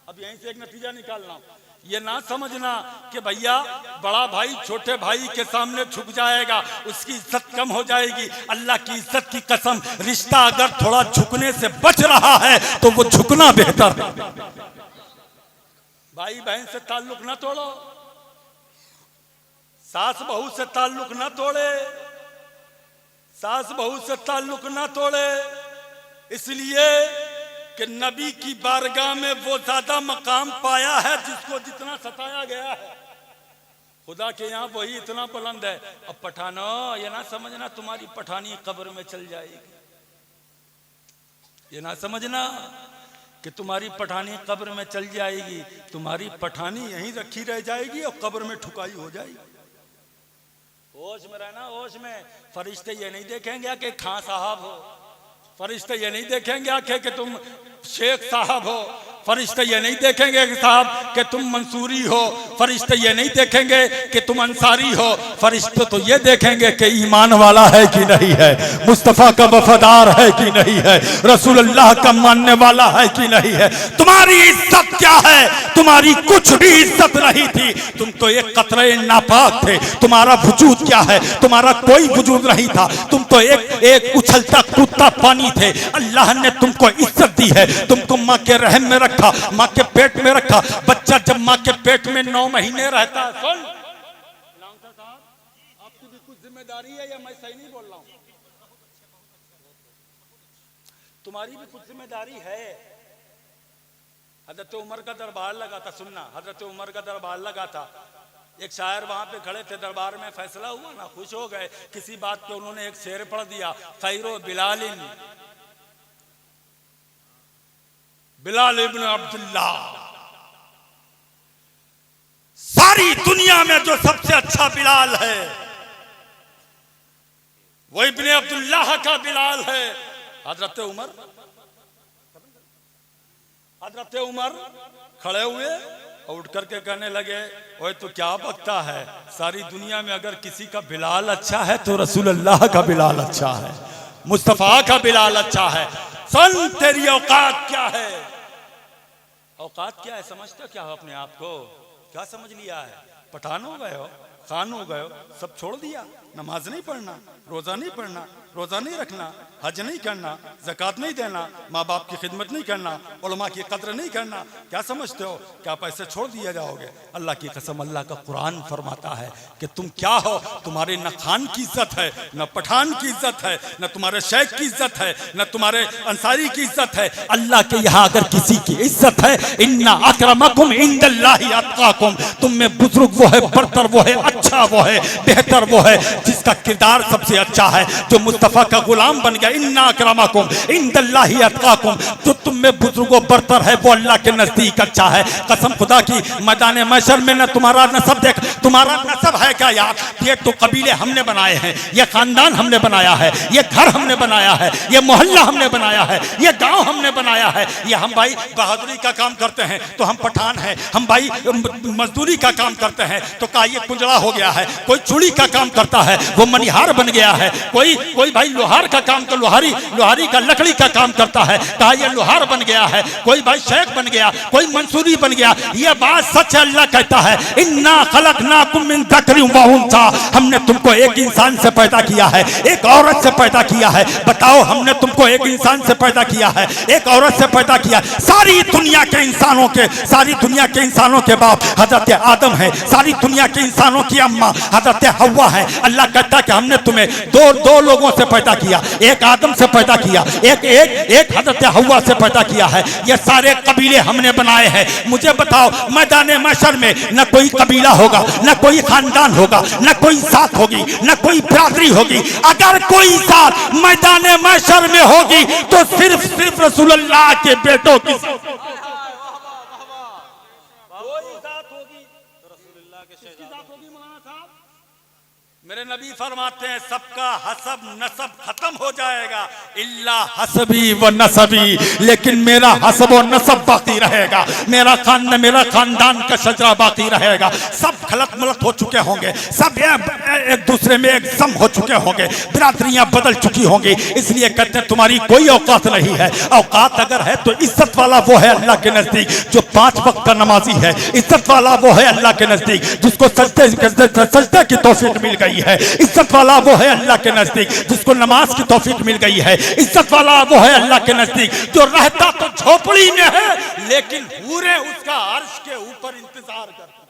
अब यहीं से एक नतीजा निकालना, ये ना समझना कि भैया बड़ा भाई छोटे भाई के सामने झुक जाएगा उसकी इज्जत कम हो जाएगी। अल्लाह की इज्जत की कसम, रिश्ता अगर थोड़ा झुकने से बच रहा है तो वो झुकना बेहतर है। भाई बहन से ताल्लुक ना तोड़ो, सास बहू से ताल्लुक ना तोड़े, सास बहू से ताल्लुक ना तोड़े, इसलिए कि नबी की बारगाह में वो ज्यादा मकाम पाया है जिसको जितना सताया गया है, खुदा के यहाँ वही इतना बुलंद है। अब पठानो ये ना समझना तुम्हारी पठानी कब्र में चल जाएगी, ये ना समझना कि तुम्हारी पठानी कब्र में चल जाएगी, तुम्हारी पठानी यहीं रखी रह जाएगी और कब्र में ठुकाई हो जाएगी। होश में रहना, होश में। फरिश्ते ये नहीं देखेंगे कि खां साहब हो, फरिश्ते ये नहीं देखेंगे आके कि तुम शेख साहब हो, फरिश्ते ये नहीं देखेंगे कि साहब कि तुम मंसूरी हो, फरिश्ते ये नहीं देखेंगे कि तुम अंसारी हो, फरिश्ते तो ये देखेंगे कि ईमान वाला है कि नहीं है, मुस्तफ़ा का वफादार है कि नहीं है, रसूल अल्लाह का मानने वाला है कि नहीं है। तुम्हारी इज्जत क्या है, तुम्हारी कुछ भी इज्जत नहीं थी, तुम तो एक कतरे नापाक थे। तुम्हारा वजूद क्या है, तुम्हारा कोई वजूद नहीं था, तुम तो एक उछलता कूदता पानी थे। अल्लाह ने तुमको इज्जत दी है, तुमको माँ के रहम में रखा, माँ के पेट में रखा। बच्चा जब माँ के पेट में 9 महीने रहता है, सुन साहब आपकी भी कुछ जिम्मेदारी है, या मैं सही नहीं बोल रहा हूं, तुम्हारी भी कुछ जिम्मेदारी है। हजरत उमर का दरबार लगा था, सुनना, हजरत उमर का दरबार लगा था, एक शायर वहां पे खड़े थे, दरबार में फैसला हुआ ना, खुश हो गए किसी बात पे, उन्होंने एक शेर पढ़ दिया, खैरो बिलालिन बिलाल इब्न अब्दुल्लाह, सारी दुनिया में जो सबसे अच्छा बिलाल है वो इब्ने अब्दुल्लाह का बिलाल है। हजरत उमर खड़े हुए और उठ करके कहने लगे, ओए तो क्या बकता है, सारी दुनिया में अगर किसी का बिलाल अच्छा है तो रसूल अल्लाह का बिलाल अच्छा है, मुस्तफ़ा का बिलाल अच्छा है। सुन, तेरी औकात क्या है? औकात क्या है समझते हो क्या हो अपने आप को? क्या समझ लिया है? पठान हो गए हो, खान हो गए हो, सब छोड़ दिया। नमाज नहीं पढ़ना, रोजा नहीं पढ़ना, रोजा नहीं रखना, हज नहीं करना, ज़कात नहीं देना, माँ बाप की खिदमत नहीं करना, उलमा की कद्र नहीं करना। क्या समझते हो क्या पैसे छोड़ दिए जाओगे? अल्लाह की कसम, अल्लाह का कुरान फरमाता है कि तुम क्या हो, तुम्हारे न खान की इज्जत है, न पठान की इज्जत है, न तुम्हारे शेख की इज्जत है, न तुम्हारे अंसारी की इज्जत है। अल्लाह के यहाँ अगर किसी की इज्जत है, इन्ना अकरमकुम इंदल्लाहि अत्काकुम, तुम में बुजुर्ग वो है, बरतर वो है, अच्छा वो है, बेहतर वो है जिसका किरदार सबसे अच्छा है, जो मुस्तफ़ा का गुलाम बन गया। इन्ना अकरमकुम इंदल्लाहि अत्काकुम, जो तुम में बुजुर्गो बरतर है वो अल्लाह के नजदीक अच्छा है। कसम खुदा की, मैदान महशर में न तुम्हारा नसब देख, तुम्हारा नसब है क्या यार? ये तो कबीले हमने बनाए हैं, ये खानदान हमने बनाया है, ये घर हमने बनाया है, ये मोहल्ला हमने बनाया है, ये गांव हमने बनाया है। ये हम भाई बहादुरी का काम करते हैं तो हम पठान हैं, हम भाई मजदूरी का काम करते हैं तो का ये कुंजड़ा हो गया है, कोई चूड़ी का काम करता है वो मनिहार बन गया है, कोई भाई लोहार का काम कर लोहारी का लकड़ी का काम करता है, कहा ये लोहार बन गया है, कोई भाई शेख बन गया, कोई मंसूरी बन गया। ये बात सच है। अल्लाह कहता है, इन्ना खलकनाकुम मिन ज़करिन व उन्सा, हमने तुमको एक इंसान से पैदा किया है, एक औरत से पैदा किया है। बताओ, हमने तुमको एक इंसान से पैदा किया है, एक औरत से पैदा किया। सारी दुनिया के इंसानों के बाप हजरत आदम है, सारी दुनिया के इंसानों की अम्मा हजरत हव्वा है। अल्लाह कहता है कि हमने तुम्हें दो लोगों से पैदा किया, एक आदम से पैदा किया, एक हजरत हव्वा से पैदा किया है। ये सारे कबीले हमने बनाए हैं। मुझे बताओ, मैदान महशर में न कोई कबीला होगा, न कोई खानदान होगा, न कोई साथ होगी, न कोई बिरादरी होगी। अगर कोई साथ मैदान महशर में होगी तो सिर्फ रसूलुल्लाह के बेटों की मेरे नबी फरमाते हैं, सबका हसब नसब खत्म हो जाएगा इल्ला हसबी व नसबी, लेकिन मेरा हसब और नसब बाकी रहेगा, मेरा खानदान का शजरा बाकी रहेगा। सब खलत मलत हो चुके होंगे, सब एक दूसरे में एक सम हो चुके होंगे, बिरादरियां बदल चुकी होंगी। इसलिए कहते हैं तुम्हारी कोई औकात नहीं है। औकात अगर है तो इज्जत वाला वो है अल्लाह के नजदीक जो 5 वक्त का नमाजी है। इज्जत वाला वो है अल्लाह के नजदीक जिसको सजदे की तौफीक मिल गई है। इज्जत वाला वो है अल्लाह के नजदीक जिसको नमाज की तौफीक मिल गई है। इज्जत वाला वो है अल्लाह के नजदीक जो रहता तो झोपड़ी में है लेकिन हूरें उसका अर्श के ऊपर इंतजार करते हैं,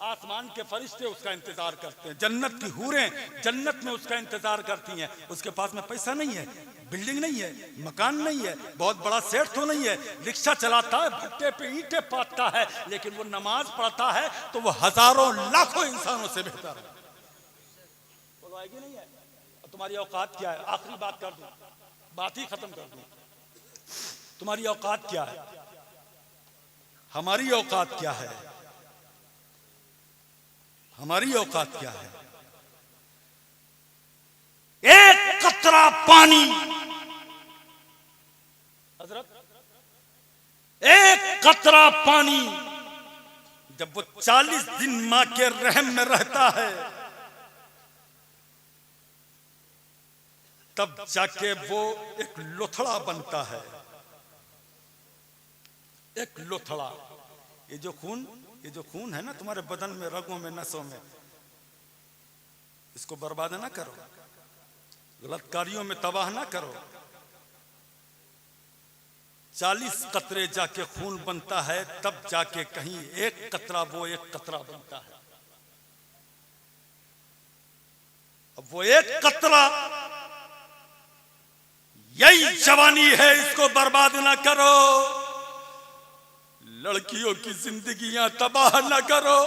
आसमान के फरिश्ते उसका इंतजार करते हैं, जन्नत की हूरें जन्नत में उसका इंतजार करती हैं। उसके पास में पैसा नहीं है, बिल्डिंग नहीं है, मकान नहीं है, बहुत बड़ा सेठ तो नहीं है, रिक्शा चलाता है, भट्टे पे ईंटें पाटता है, लेकिन वो नमाज पढ़ता है तो वो हजारों लाखों इंसानों से बेहतर है। बोलो आएगी नहीं है? तुम्हारी औकात क्या है? आखिरी बात कर दूं, बात ही खत्म कर दूं। तुम्हारी औकात क्या है? हमारी औकात क्या है? हमारी औकात क्या है? एक कतरा पानी हजरत, एक कतरा पानी जब वो 40 दिन मां के रहम में रहता है तब जाके वो एक लोथड़ा बनता है। एक लोथड़ा, ये जो खून है ना तुम्हारे बदन में, रगों में, नसों में, इसको बर्बाद ना करो, गलत कार्यों में तबाह ना करो। 40 कतरे जाके खून बनता है तब जाके कहीं एक कतरा वो एक कतरा बनता है। अब वो एक कतरा यही जवानी है, इसको बर्बाद ना करो। लड़कियों की जिंदगियां तबाह ना करो,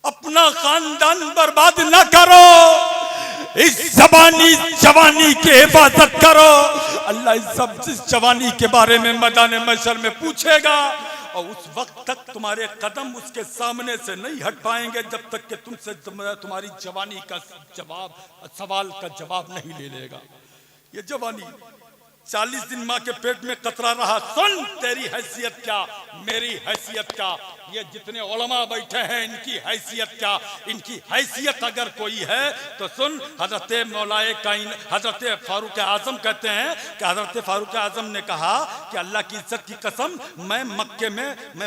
अपना खानदान बर्बाद ना करो, इस जवानी की हिफाजत करो। अल्लाह इस जवानी के बारे में मैदान महशर में पूछेगा और उस वक्त तक तुम्हारे कदम उसके सामने से नहीं हट पाएंगे जब तक कि तुमसे तुम्हारी जवानी का सवाल का जवाब नहीं ले लेगा। ये जवानी 40 दिन माँ के पेट में कतरा रहा। सुन, तेरी हैसियत क्या, मेरी हैसियत क्या, ये जितने उलमा बैठे हैं इनकी हैसियत क्या। इनकी हैसियत अगर कोई है तो सुन, हजरत मौलाए काइन हजरत फारूक आजम कहते हैं कि हजरत फारूक आजम ने कहा कि अल्लाह की इज्जत की कसम, मैं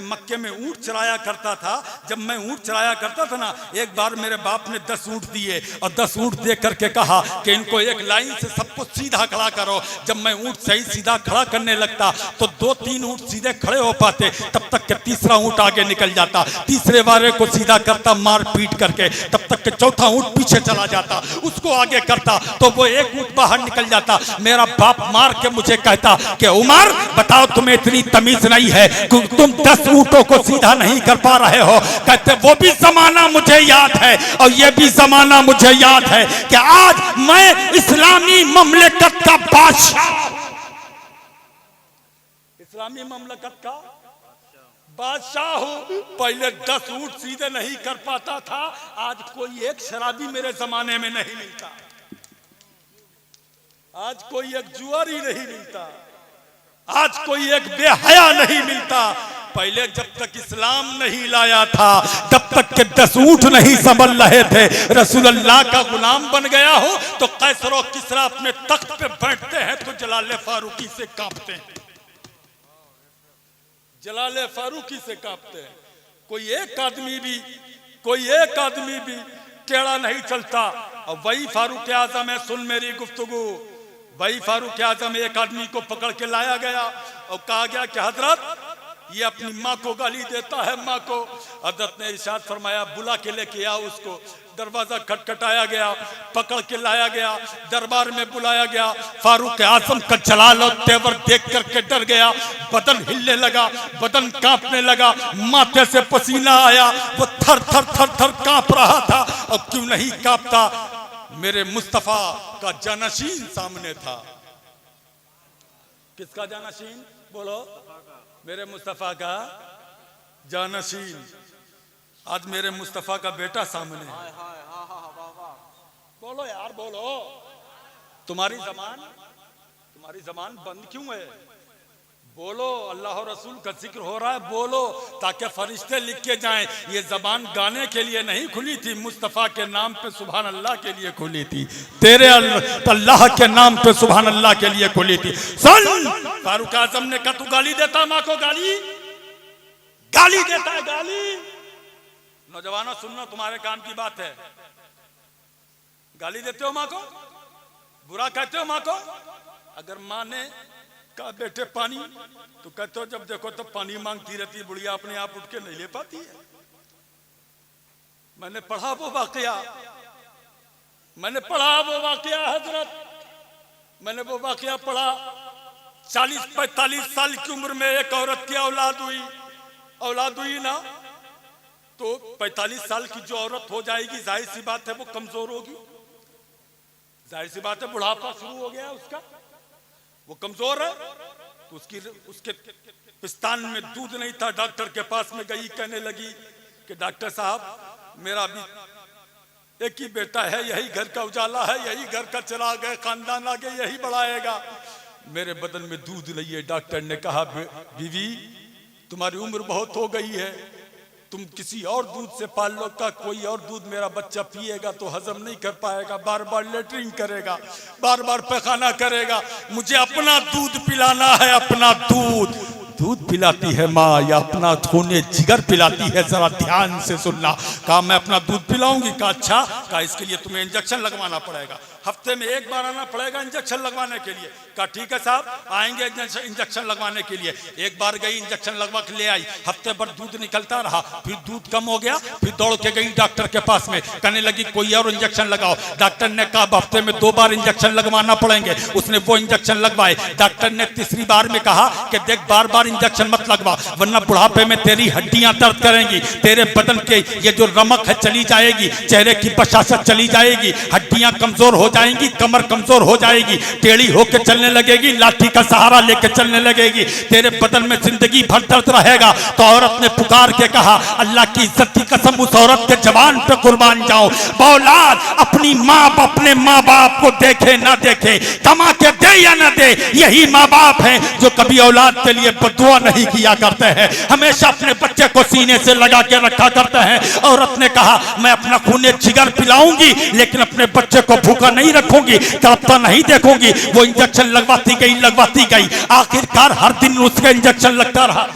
मक्के में ऊँट चराया करता था। जब मैं ऊँट चराया करता था ना, एक बार मेरे बाप ने 10 ऊँट दिए और 10 ऊँट दे करके कहा कि इनको एक लाइन से सबको सीधा खड़ा करो। जब मैं ऊँट सही सीधा खड़ा करने लगता तो 2-3 ऊँट सीधे खड़े हो पाते, तब तक के तीसरा ऊँट आगे निकल जाता। तीसरे वाले को सीधा करता मार पीट करके, तब तक के चौथा ऊँट पीछे चला जाता, उसको आगे करता तो वो एक ऊँट बाहर निकल जाता। मेरा बाप मार के मुझे कहता कि उमर बताओ तुम्हें इतनी तमीज नहीं है, तुम 10 ऊँटों को सीधा नहीं कर पा रहे हो। कहते वो भी जमाना मुझे याद है और ये भी जमाना मुझे याद है कि आज मैं इस्लामी ममलकत का बादशाह, इस्लामी ममलकत का बादशाह हूं। पहले 10 ऊँट सीधे नहीं कर पाता था, आज कोई एक शराबी मेरे जमाने में नहीं मिलता, आज कोई एक जुआरी नहीं मिलता, आज कोई एक बेहया नहीं मिलता। पहले जब तक इस्लाम नहीं लाया था, जब तक के 10 ऊँट नहीं संभल रहे थे, रसूलुल्लाह का गुलाम बन गया हो तो कैसर और किसरा अपने तख्त पे बैठते हैं तो जलाले फारूकी से कांपते हैं, जलाले फारूकी से कांपते हैं। कोई एक आदमी भी टेढ़ा नहीं चलता। और वही फारूक आजम है, सुन मेरी गुफ्तगू, वही फारूक आजम एक आदमी को पकड़ के लाया गया और कहा गया कि हजरत ये अपनी माँ को गाली देता है, माँ को। हजरत ने इरशाद फरमाया बुला के लेके आओ उसको। दरवाजा खटखटाया गया, पकड़ के लाया गया, दरबार में बुलाया गया। फारूक आजम का जलाल और तेवर देख करके डर गया, बदन हिलने लगा, बदन कांपने लगा, माथे से पसीना आया, वो थर थर थर थर कांप रहा था। और क्यों नहीं कांपता, मेरे मुस्तफा का जानशीन सामने था। किसका जानशीन बोलो? मेरे मुस्तफा का जानशीन। आज मेरे मुस्तफा का बेटा सामने है। बोलो यार बोलो, तुम्हारी जबान बंद क्यों है? बोलो, अल्लाह और रसूल का जिक्र हो रहा है, बोलो ताकि फरिश्ते लिख के जाएं। ये जबान गाने के लिए नहीं खुली थी, मुस्तफा के नाम पे सुभान अल्लाह के लिए खुली थी, तेरे अल्लाह के नाम पे सुभान अल्लाह के लिए खुली थी। सुन, फारूक आजम ने कहा तू गाली देता माँ को, गाली देता है, गाली। नौजवानों सुनना, तुम्हारे काम की बात है। गाली देते हो माँ को, बुरा कहते हो माँ को। अगर माँ ने कहा बेटे पानी, तो कहते हो जब देखो तब पानी मांगती रहती है, बुढ़िया अपने आप उठ के नहीं ले पाती है। मैंने पढ़ा वो वाकया हजरत, मैंने वो वाकया पढ़ा। 40-45 साल की उम्र में एक औरत की औलाद हुई ना, तो 45 साल की जो औरत हो जाएगी, जाहिर सी बात है वो कमजोर होगी, जाहिर सी बात है बुढ़ापा शुरू हो गया उसका, वो कमजोर है। तो उसके पिस्तान में दूध नहीं था। डॉक्टर के पास में गई, कहने लगी कि डॉक्टर साहब मेरा भी एक ही बेटा है, यही घर का उजाला है, यही घर का चिराग है, खानदान आगे यही बढ़ाएगा, मेरे बदन में दूध नहीं है। डॉक्टर ने कहा बीवी तुम्हारी उम्र बहुत हो गई है, तुम किसी और दूध से पाल लो का, कोई और दूध मेरा बच्चा पिएगा तो हजम नहीं कर पाएगा, बार बार लेटरिन करेगा, बार बार पैखाना करेगा, मुझे अपना दूध पिलाना है, अपना दूध पिलाती है माँ या अपना खूने जिगर पिलाती है, जरा ध्यान से सुनना। कहा मैं अपना दूध पिलाऊंगी। कहा अच्छा, कहा इसके लिए तुम्हें इंजेक्शन लगवाना पड़ेगा, हफ्ते में 1 बार आना पड़ेगा इंजेक्शन लगवाने के लिए। कहा ठीक है साहब आएंगे इंजेक्शन लगवाने के लिए। 1 बार गई, इंजेक्शन लगवा के ले आई, हफ्ते भर दूध निकलता रहा, फिर दूध कम हो गया, फिर दौड़ के गई डॉक्टर के पास में, कहने लगी कोई और इंजेक्शन लगाओ। डॉक्टर ने कहा हफ्ते में 2 बार इंजेक्शन लगवाना पड़ेंगे। उसने वो इंजेक्शन लगवाए। डॉक्टर ने तीसरी बार में कहा कि देख बार बार इंजेक्शन मत लगवा, वरना बुढ़ापे में तेरी हड्डियां दर्द करेंगी, तेरे बदन के ये जो रमक है चली जाएगी, चेहरे की बशाशत चली जाएगी, हड्डियां कमजोर हो जाएंगी, कमर कमजोर हो जाएगी, टेढ़ी होकर चलने लगेगी, लाठी का सहारा लेकर चलने लगेगी, तेरे बदन में जिंदगी भर दर्द रहेगा। तो औरत ने पुकार के कहा, अल्लाह की इज्जत की कसम उस औरत के जवान पे कुर्बान जाओ, औलाद अपनी माँ अपने माँ बाप को देखे ना देखे, कमा के दे या ना दे, यही माँ बाप हैं जो कभी औलाद के लिए बदुआ नहीं किया करते हैं, हमेशा अपने बच्चे को सीने से लगा के रखा करते हैं। औरत ने कहा, मैं अपना खूने जिगर पिलाऊंगी लेकिन अपने बच्चे को भूखा नहीं रखूंगी, तड़पता नहीं देखूंगी। वो इंजेक्शन लगवाती गई, आखिरकार हर दिन उसका इंजेक्शन लगता रहा,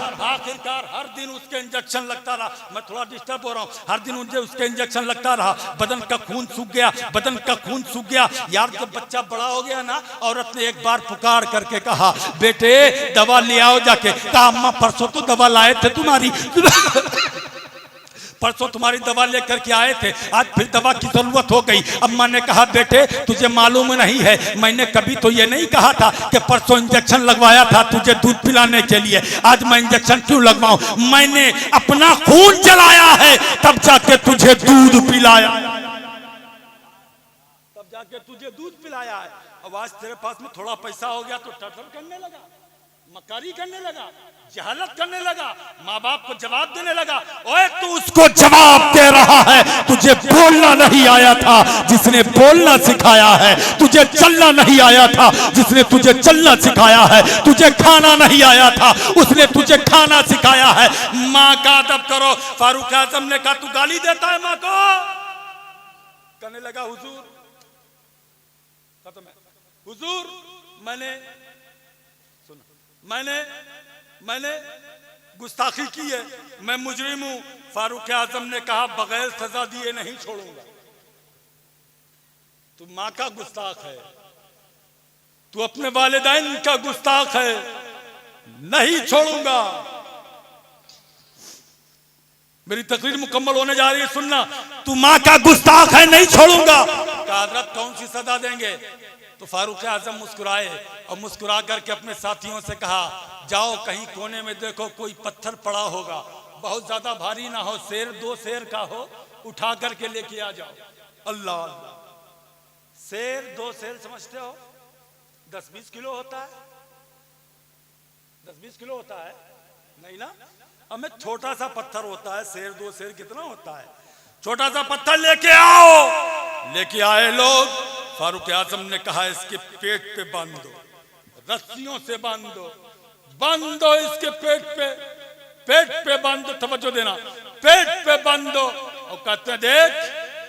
मैं थोड़ा डिस्टर्ब हो रहा हूँ, हर दिन मुझे उसके इंजेक्शन लगता रहा, बदन का खून सूख गया। यार जब बच्चा बड़ा हो गया ना, औरत ने एक बार पुकार करके कहा, बेटे दवा ले आओ जाके। कहा, अम्मा परसों तो दवा लाए थे तुम्हारी परसों तुम्हारी दवा लेकर के आए थे, आज फिर दवा की जरूरत हो गई। अम्मा ने कहा, बेटे तुझे मालूम नहीं है, मैंने कभी तो ये नहीं कहा था कि परसों इंजेक्शन लगवाया था तुझे दूध पिलाने के लिए, आज मैं इंजेक्शन क्यों लगवाऊं? मैंने अपना खून जलाया है तब जाके तुझे दूध पिलाया है। अब आज तेरे पास में थोड़ा पैसा हो गया तो टटर करने लगा, मकारी करने लगा, जहालत करने लगा, माँ बाप को जवाब देने लगा। ओए तू उसको जवाब दे रहा है, तुझे बोलना नहीं आया था जिसने बोलना सिखाया है, तुझे चलना नहीं आया था जिसने तुझे चलना सिखाया है, तुझे खाना नहीं आया था उसने तुझे खाना सिखाया है। माँ का अदब करो। फारूक आजम ने कहा, तू गाली देता है माँ को? कहने लगा, हुजूर खत्म है, हुजूर मैंने गुस्ताखी की है, मैं मुजरिम हूं। फारूक आजम ने कहा, बगैर सजा दिए नहीं छोड़ूंगा। तू माँ का गुस्ताख है, तू अपने वालिदैन का गुस्ताख है, नहीं छोड़ूंगा। मेरी तकरीर मुकम्मल होने जा रही है, सुनना। तू माँ का गुस्ताख है, नहीं छोड़ूंगा। हजरत कौन सी सजा देंगे? तो फारूक आजम मुस्कुराए और मुस्कुरा करके अपने साथियों से कहा, जाओ कहीं कोने में देखो कोई पत्थर पड़ा होगा, बहुत ज्यादा भारी ना हो, शेर 2 शेर का हो, उठा करके लेके आ जाओ। अल्लाह अल्लाह, शेर 2 शेर समझते हो 10-20 किलो होता है, 10-20 किलो होता है नहीं ना? हमें छोटा सा पत्थर होता है, शेर 2 शेर कितना होता है? छोटा सा पत्थर लेके आओ। लेके आए लोग। फारूक आजम ने कहा, इसके पेट पे बांध दो, रस्सियों से बांध दो इसके पेट पे बांध दो, तवज्जो देना, पेट पे बांध दो। और कहते हैं, देख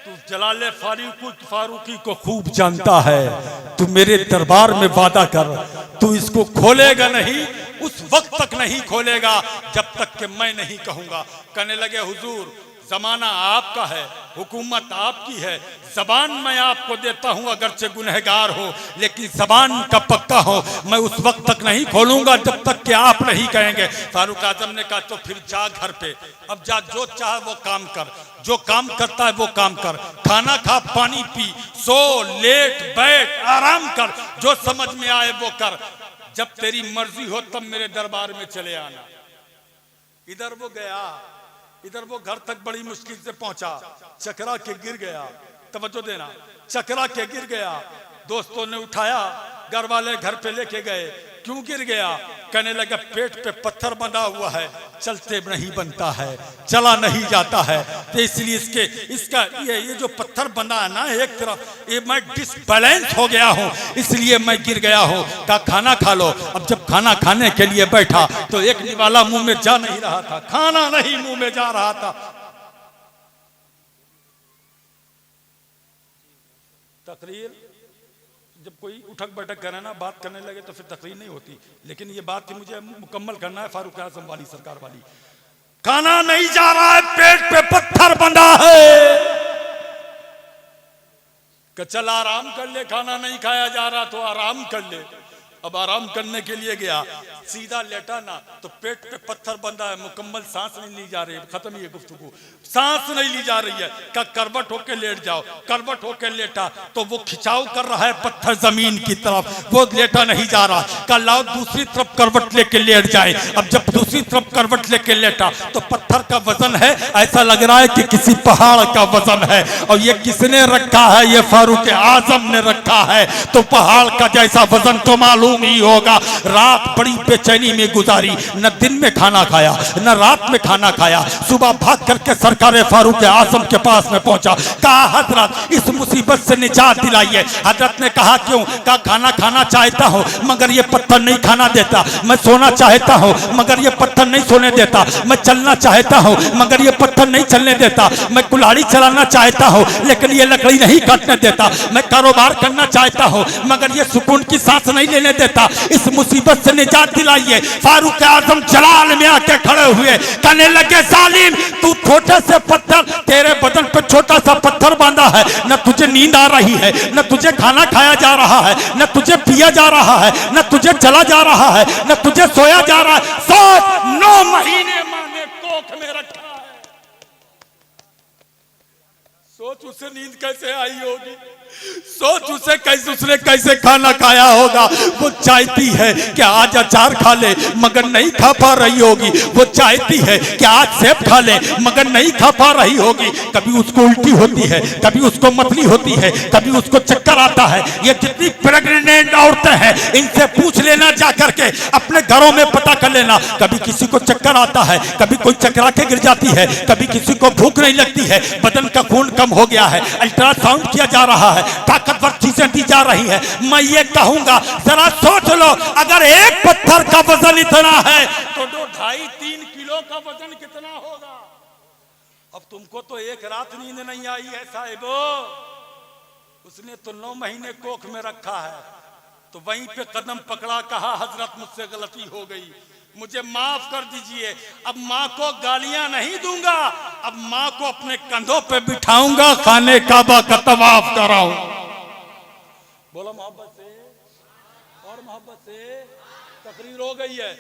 तू जलाले फारूकी को खूब जानता है, तू मेरे दरबार में वादा कर, तू इसको खोलेगा नहीं, उस वक्त तक नहीं खोलेगा जब तक कि मैं नहीं कहूंगा। कहने लगे, हुजूर जमाना आपका है, हुकूमत आपकी है, जबान मैं आपको देता हूं अगरचे गुनहगार हो, लेकिन जबान का पक्का हो, मैं उस वक्त तक नहीं खोलूंगा जब तक कि आप नहीं कहेंगे। फारूक आजम ने कहा, तो फिर जा घर पे, अब जा, जो चाहे वो काम कर, जो काम करता है वो काम कर, खाना खा, पानी पी, सो, लेट बैठ, आराम कर, जो समझ में आए वो कर, जब तेरी मर्जी हो तब मेरे दरबार में चले आना। इधर वो गया, इधर वो घर तक बड़ी मुश्किल से पहुंचा, चकरा के गिर गया, तवज्जो देना, चकरा के गिर गया। दोस्तों ने उठाया, घर वाले घर पे लेके गए। क्यों गिर गया? कहने लगा, पेट पे पत्थर बंधा हुआ है, चलते नहीं बनता है, चला नहीं जाता है, तो इसलिए इसका ये जो पत्थर बंधा है ना एक तरफ, ये मैं डिसबैलेंस हो गया हूँ, इसलिए मैं गिर गया हूँ। कहा, खाना खा लो। अब जब खाना खाने के लिए बैठा तो एक निवाला मुंह में जा नहीं रहा था, खाना नहीं मुंह में जा रहा था। तकरीर जब कोई उठक बैठक करे ना, बात करने लगे तो फिर तकरीर नहीं होती, लेकिन ये बात मुझे मुकम्मल करना है फारूक आजम वाली सरकार वाली। खाना नहीं जा रहा है, पेट पे पत्थर बंधा है, कि चल आराम कर ले, खाना नहीं खाया जा रहा तो आराम कर ले। अब आराम करने के लिए गया, सीधा लेटा ना तो पेट पे पत्थर बंधा है, मुकम्मल सांस नहीं ली जा रही है, खत्म ही है गुफ्तगू, सांस नहीं ली जा रही है। का करवट होके लेट जाओ, करवट होके लेटा तो वो खिंचाव कर रहा है पत्थर जमीन की तरफ, वो लेटा नहीं जा रहा। का लाओ दूसरी तरफ करवट लेके लेट जाए। अब जब दूसरी तरफ करवट लेके लेटा तो पत्थर का वजन है, ऐसा लग रहा है कि किसी पहाड़ का वजन है। और ये किसने रखा है? ये फारूक आजम ने रखा है। तो पहाड़ का जैसा वजन तो मालूम ही होगा। रात बड़ी बेचैनी में गुजारी, न दिन में खाना खाया न रात में खाना खाया। सुबह भाग करके सरकार फारूक आजम के पास में पहुंचा। कहा हजरत इस मुसीबत से निजात दिलाइए। हजरत ने कहा क्यों? कहा खाना खाना चाहता हूं मगर ये पत्थर नहीं खाना देता, मैं सोना चाहता हूं मगर ये पत्थर नहीं सोने देता, मैं चलना चाहता हूं मगर ये पत्थर नहीं चलने देता, मैं कुल्हाड़ी चलाना चाहता हूं लेकिन ये लकड़ी नहीं काटने देता, मैं कारोबार करना चाहता हूं मगर ये सुकून की सांस नहीं लेने देता। इस मुसीबत से निजात दिलाइए। फारूक आजम जलाल में आके खड़े हुए, कहने लगे जालिम तू छोटे से पत्थर, तेरे बदन पर छोटा सा पत्थर बांधा है, न तुझे नींद आ रही है, न तुझे खाना खाया जा रहा है, न तुझे पिया जा रहा है, न तुझे चला जा रहा है, न तुझे सोया जा रहा है। 9 महीने मां ने कोख में रखा है। सोच उसे नींद कैसे आई होगी, सोच उसे कैसे, उसने कैसे खाना खाया होगा। वो चाहती है कि आज अचार खा ले मगर नहीं खा पा रही होगी। वो चाहती है कि आज सेब खा ले मगर नहीं खा पा रही होगी। कभी उसको उल्टी होती है, कभी उसको मतली होती है, कभी उसको चक्कर आता है। ये जितनी प्रेग्नेंट औरतें हैं इनसे पूछ लेना, जा करके अपने घरों में पता कर लेना। कभी किसी को चक्कर आता है, कभी कोई चकरा के गिर जाती है, कभी किसी को भूख नहीं लगती है, बदन का खून कम हो गया है, अल्ट्रासाउंड किया जा रहा है, ताकतवर चीजें दी जा रही है। मैं ये कहूंगा जरा सोच लो, अगर एक पत्थर का वजन इतना है तो 2-2.5-3 किलो का वजन कितना होगा। अब तुमको तो एक रात नींद नहीं आई है साहिबो, उसने तो 9 महीने कोख में रखा है। तो वहीं पे कदम पकड़ा, कहा हजरत मुझसे गलती हो गई, मुझे माफ कर दीजिए। अब माँ को गालियां नहीं दूंगा, अब माँ को अपने कंधों पे बिठाऊंगा, खाने काबा का तवाफ कराऊंगा। बोलो मोहब्बत से और मोहब्बत से तकरीर हो गई है।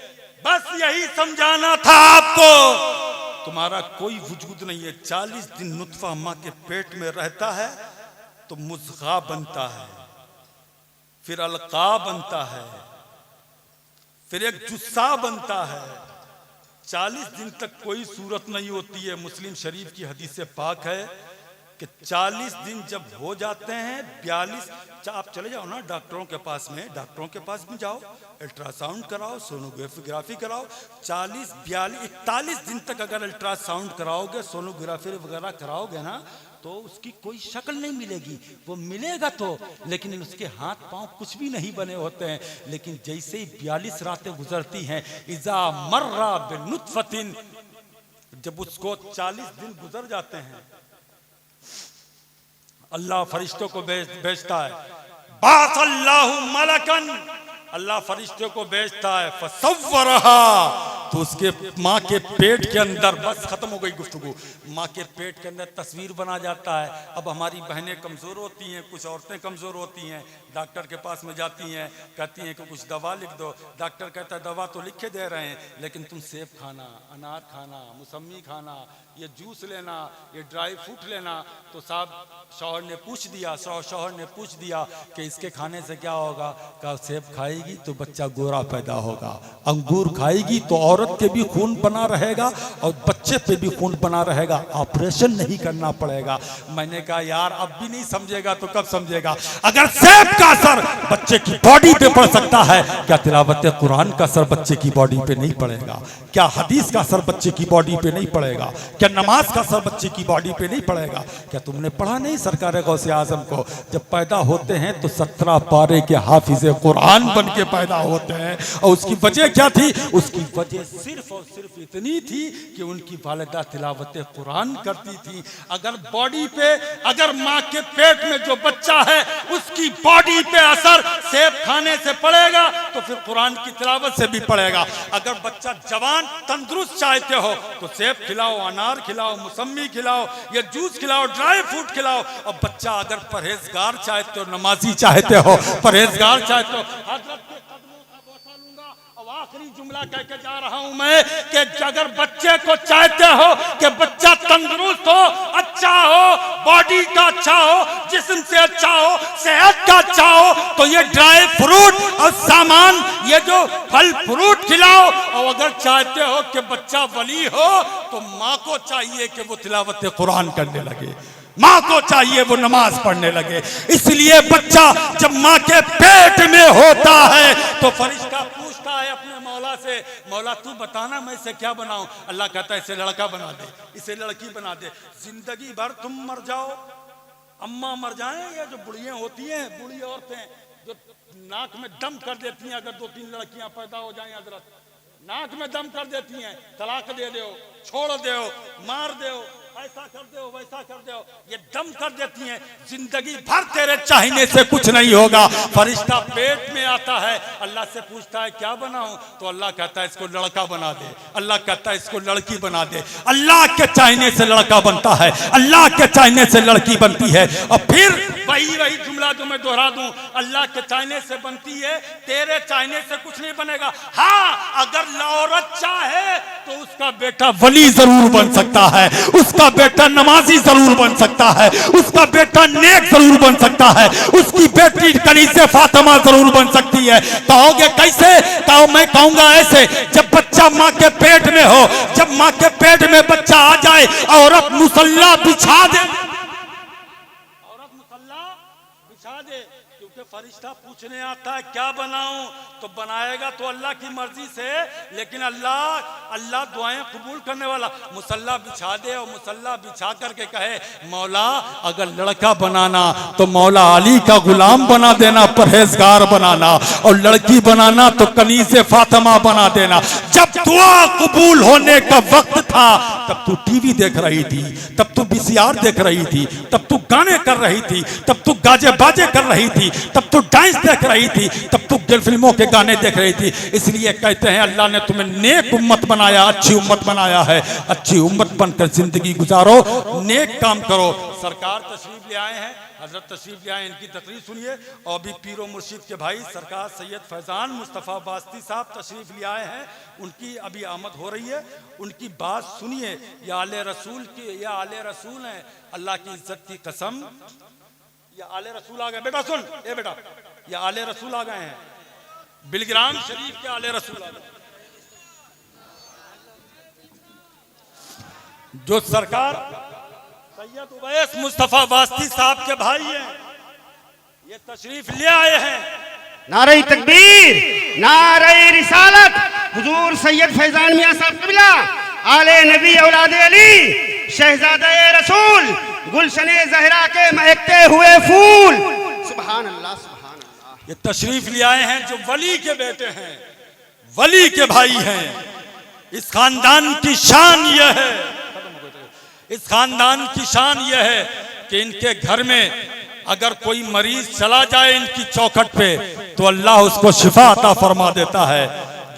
बस यही समझाना था आपको, तुम्हारा कोई वजूद नहीं है। 40 दिन नुत्फा माँ के पेट में रहता है तो मुज़गा बनता है, फिर अलका बनता है, फिर एक जुस्सा बनता है। 40 दिन तक कोई सूरत नहीं होती है। मुस्लिम शरीफ की हदीस से पाक है कि 40 दिन जब हो जाते हैं, 42 आप चले जाओ ना डॉक्टरों के पास में, डॉक्टरों के पास में जाओ, अल्ट्रासाउंड कराओ, सोनोग्राफी कराओ। 40, 42, 41 दिन तक अगर अल्ट्रासाउंड कराओगे, सोनोग्राफी वगैरह कराओगे ना, तो उसकी कोई शक्ल नहीं मिलेगी। वो मिलेगा तो, लेकिन उसके हाथ पांव कुछ भी नहीं बने होते हैं। लेकिन जैसे ही 42 रातें गुजरती हैं, इज़ा मर्रा बिनुत्फतिन, जब उसको 40 दिन गुजर जाते हैं, अल्लाह फरिश्तों को भेजता है, बासल्लाहु मलकन, अल्लाह फरिश्तों को भेजता है, फसव्वरहा, तो उसके माँ के पेट के अंदर, बस खत्म हो गई गुफ्तगू, माँ के पेट के अंदर तस्वीर बना जाता है। अब हमारी बहनें कमज़ोर होती हैं, कुछ औरतें कमज़ोर होती हैं, डॉक्टर के पास में जाती हैं, कहती हैं कि कुछ दवा लिख दो। डॉक्टर कहता है दवा तो लिख के दे रहे हैं, लेकिन तुम सेब खाना, अनार खाना, मौसमी खाना, ये जूस लेना, ये ड्राई फ्रूट लेना। तो साहब शौहर ने पूछ दिया, शौहर ने पूछ दिया कि इसके खाने से क्या होगा? कहा सेब खाएगी तो बच्चा गोरा पैदा होगा, अंगूर खाएगी तो औरत के भी खून बना रहेगा और बच्चे पे भी खून बना रहेगा, ऑपरेशन नहीं करना पड़ेगा। मैंने कहा यार अब भी नहीं समझेगा तो कब समझेगा? अगर सेब का असर बच्चे की बॉडी पे पड़ सकता है, क्या तिलावत कुरान का असर बच्चे की बॉडी पे नहीं पड़ेगा? क्या हदीस का असर बच्चे की बॉडी पे नहीं पड़ेगा? क्या नमाज का असर बच्चे की बॉडी पे नहीं पड़ेगा? क्या तुमने पढ़ा नहीं सरकार गौसे आजम को जब पैदा होते हैं तो 17 पारे के हाफिज़े कुरान बन के पैदा होते हैं? और उसकी वजह क्या थी? उसकी वजह सिर्फ और सिर्फ इतनी थी कि उनकी वालिदा तिलावत कुरान करती थी। अगर बॉडी पे, अगर माँ के पेट में जो बच्चा है उसकी बॉडी पे असर सेब खाने से पड़ेगा तो फिर कुरान की तिलावत से भी पड़ेगा। अगर बच्चा जवान तंदुरुस्त चाहते हो तो सेब खिलाओ, अनार खिलाओ, मौसमी खिलाओ, ये जूस खिलाओ, ड्राई फ्रूट खिलाओ। और बच्चा अगर परहेजगार चाहते हो, नमाजी चाहते हो, परहेजगार चाहते हो, हजरत के कदमों का बोसा लूंगा और आखिरी जुमला कह के जा रहा हूं मैं कि अगर बच्चे को चाहते हो कि बच्चा तंदुरुस्त हो, अच्छा हो, बॉडी का अच्छा हो, जिस्म से अच्छा हो, सेहत का अच्छा हो, तो ये ड्राई फ्रूट और सामान, ये जो फल फ्रूट खिलाओ। और अगर चाहते हो कि बच्चा वली हो तो माँ को चाहिए कि वो तिलावत कुरान करने लगे, माँ को चाहिए वो नमाज पढ़ने लगे। इसलिए बच्चा जब माँ के पेट में होता है तो फरिश्ता पूछता है अपने मौला से, मौला तू बताना मैं इसे क्या बनाऊं? अल्लाह कहता है इसे लड़का बना दे, इसे लड़की बना दे। जिंदगी भर तुम मर जाओ, अम्मा मर जाएं, या जो बुढ़ियां होती हैं, बूढ़ी औरतें जो नाक में दम कर देती हैं, अगर 2-3 लड़कियां पैदा हो जाएं हजरत, नाक में दम कर देती हैं, तलाक दे दो, छोड़ दो, मार दो, ऐसा कर दो, वैसा कर दो, ये दम कर देती हैं। जिंदगी भर तेरे चाहने से कुछ नहीं होगा। फरिश्ता पेट में आता है, अल्लाह से पूछता है क्या बनाऊं? तो अल्लाह कहता है इसको लड़का बना दे, अल्लाह कहता है इसको लड़की बना दे। अल्लाह के चाहने से लड़का बनता है, अल्लाह के चाहने से लड़की बनती है। और फिर वही जुमला जो मैं दोहरा दूं, अल्लाह के चाहने से बनती है, तेरे चाहने से कुछ नहीं बनेगा। हाँ, अगर औरत चाहे तो उसका बेटा वली जरूर बन सकता है, उसका बेटा नमाजी जरूर बन सकता है, उसका बेटा नेक जरूर बन सकता है, उसकी बेटी कनीज़े फातिमा जरूर बन सकती है। कहोगे कैसे? कहो मैं कहूंगा ऐसे, जब बच्चा माँ के पेट में हो, जब माँ के पेट में बच्चा आ जाए, औरत मुसल्ला बिछा दे, औरत मुसल्ला बिछा दे, क्योंकि फरिश्ता पूछने आता है क्या बनाऊं? तो बनाएगा तो अल्लाह की मर्जी से, लेकिन अल्लाह दुआएं कबूल करने वाला। मुसल्ला बिछा दे और मुसल्ला बिछा करके कहे मौला अगर लड़का बनाना तो मौला अली का गुलाम बना देना, परहेजगार बनाना, और लड़की बनाना तो कनीज़े फातिमा बना देना। जब दुआ कबूल होने का वक्त था तब तू टीवी देख रही थी, तब तू VCR देख रही थी, तब तू गाने कर रही थी, तब तू गाजे बाजे कर रही थी, तब तू डांस देख रही थी, तब तू फिल्मों के गाने देख रही थी। इसलिए कहते हैं अल्लाह ने तुम्हें नेक उम्मत बनाया, अच्छी उम्मत बनाया है। अच्छी उम्मत बनकर जिंदगी गुजारो, नेक काम करो। सरकार तशरीफ ले आए हैं, हजरत तशरीफ ले आए, इनकी तकरीर सुनिए। और भी पीरो मुर्शिद के भाई सरकार सैयद फैजान मुस्तफ़ा वास्ती साहब तशरीफ ले आए हैं, उनकी अभी आमद हो रही है, उनकी बात सुनिए। या आले रसूल की, या आले रसूल हैं, अल्लाह की इज्जत की कसम, या आले रसूल आ गए। बेटा सुन, ए बेटा, या आले रसूल आ गए हैं, बिलग्राम शरीफ के आले रसूल आ गए। जो सरकार सैयद उवैस मुस्तफ़ा वास्ती साहब के भाई हैं, ये तशरीफ ले आए हैं। नारे तकबीर, नारे रिसालत, हुजूर सैयद फैजान मियां साहब कबिला, आले नबी औलादे अली, शहजादे रसूल, गुलशने ज़हरा के महकते हुए फूल। सुभान अल्लाह, सुभान अल्लाह। ये तशरीफ ले आए हैं जो वली के बेटे हैं, वली के भाई हैं। इस खानदान की शान यह है, इस खानदान की शान यह है कि इनके घर में अगर कोई मरीज चला जाए इनकी चौखट पे तो अल्लाह उसको शिफा अता फरमा देता है।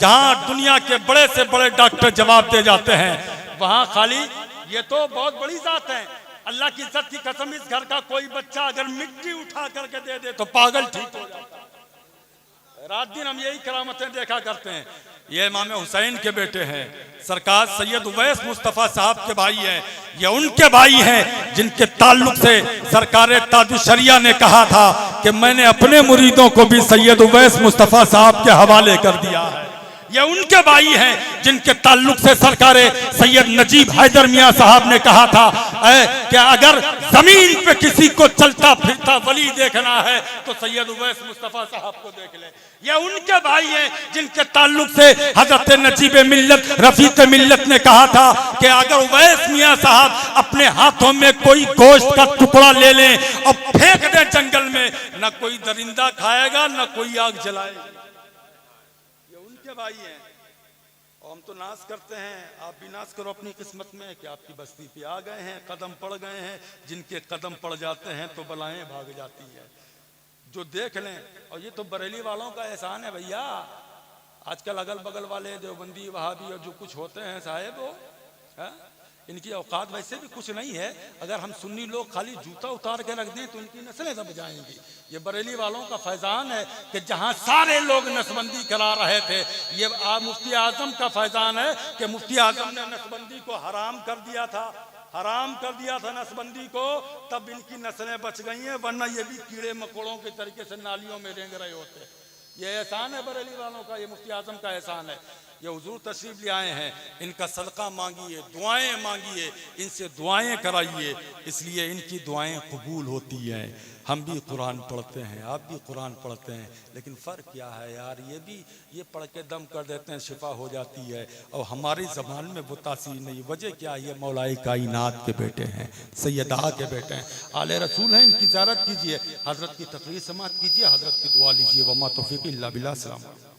जहां दुनिया के बड़े से बड़े डॉक्टर जवाब दे जाते हैं, वहां खाली ये तो बहुत बड़ी बात है। अल्लाह की इज्जत की कसम, इस घर का कोई बच्चा अगर मिट्टी उठा करके दे दे तो पागल ठीक हो जाता है। रात दिन हम यही करामतें देखा करते हैं। ये इमाम हुसैन के बेटे हैं, सरकार सैयद उवैस मुस्तफ़ा साहब के भाई हैं। ये उनके भाई हैं जिनके ताल्लुक से सरकार ताजुश शरिया ने कहा था कि मैंने अपने मुरीदों को भी सैयद उवैस मुस्तफ़ा साहब के हवाले कर दिया है। ये उनके भाई हैं जिनके ताल्लुक से सरकार सैयद नजीब हैदर मियां साहब ने कहा था कि अगर जमीन पे किसी को चलता फिरता वली देखना है तो सैयद उवैस मुस्तफ़ा साहब को देख ले। ये उनके भाई हैं जिनके ताल्लुक से हजरत नजीब मिल्लत रफीक मिल्लत ने कहा था कि अगर उवैस मियां साहब अपने हाथों में कोई गोश्त का टुकड़ा ले लें और फेंक दें जंगल में, न कोई दरिंदा खाएगा न कोई आग जलाएगा। भाई हैं और हम तो नाश करते हैं, आप भी नाश करो अपनी किस्मत में कि आपकी बस्ती पे आ गए हैं, कदम पड़ गए हैं। जिनके कदम पड़ जाते हैं तो बलाएं भाग जाती है। जो देख लें, और ये तो बरेली वालों का एहसान है भैया। आजकल अगल बगल वाले देवबंदी वहाबी और जो कुछ होते हैं साहेब, वो इनकी औकात वैसे भी कुछ नहीं है। अगर हम सुन्नी लोग खाली जूता उतार के रख दें तो इनकी नस्लें दब जाएंगी। ये बरेली वालों का फैजान है कि जहां सारे लोग नसबंदी करा रहे थे, ये मुफ्ती आजम का फैजान है कि मुफ्ती आजम ने नसबंदी को हराम कर दिया था, हराम कर दिया था नसबंदी को, तब इनकी नस्लें बच गई हैं, वरना ये भी कीड़े मकोड़ों के तरीके से नालियों में रेंग रहे होते। ये एहसान है बरेली वालों का, ये मुफ्ती आजम का एहसान है। ये हुजूर तशरीफ ले आए हैं, इनका सदका मांगिए, दुआएं मांगिए, इनसे दुआएं कराइए, इसलिए इनकी दुआएं कबूल होती हैं। हम भी कुरान पढ़ते हैं, आप भी कुरान पढ़ते हैं, लेकिन फ़र्क क्या है यार, ये पढ़ के दम कर देते हैं, शिफा हो जाती है, और हमारी ज़बान में वो तासीर नहीं। वजह क्या है? ये मौलाए कायनात के बेटे हैं, सैयदा के बेटे हैं, आले रसूल हैं। इनकी ज़ियारत कीजिए, हज़रत की तकरीर समात कीजिए, हज़रत की दुआ लीजिए। वमा तौफ़ीक़ इल्ला बिल्लाह। अस्सलाम।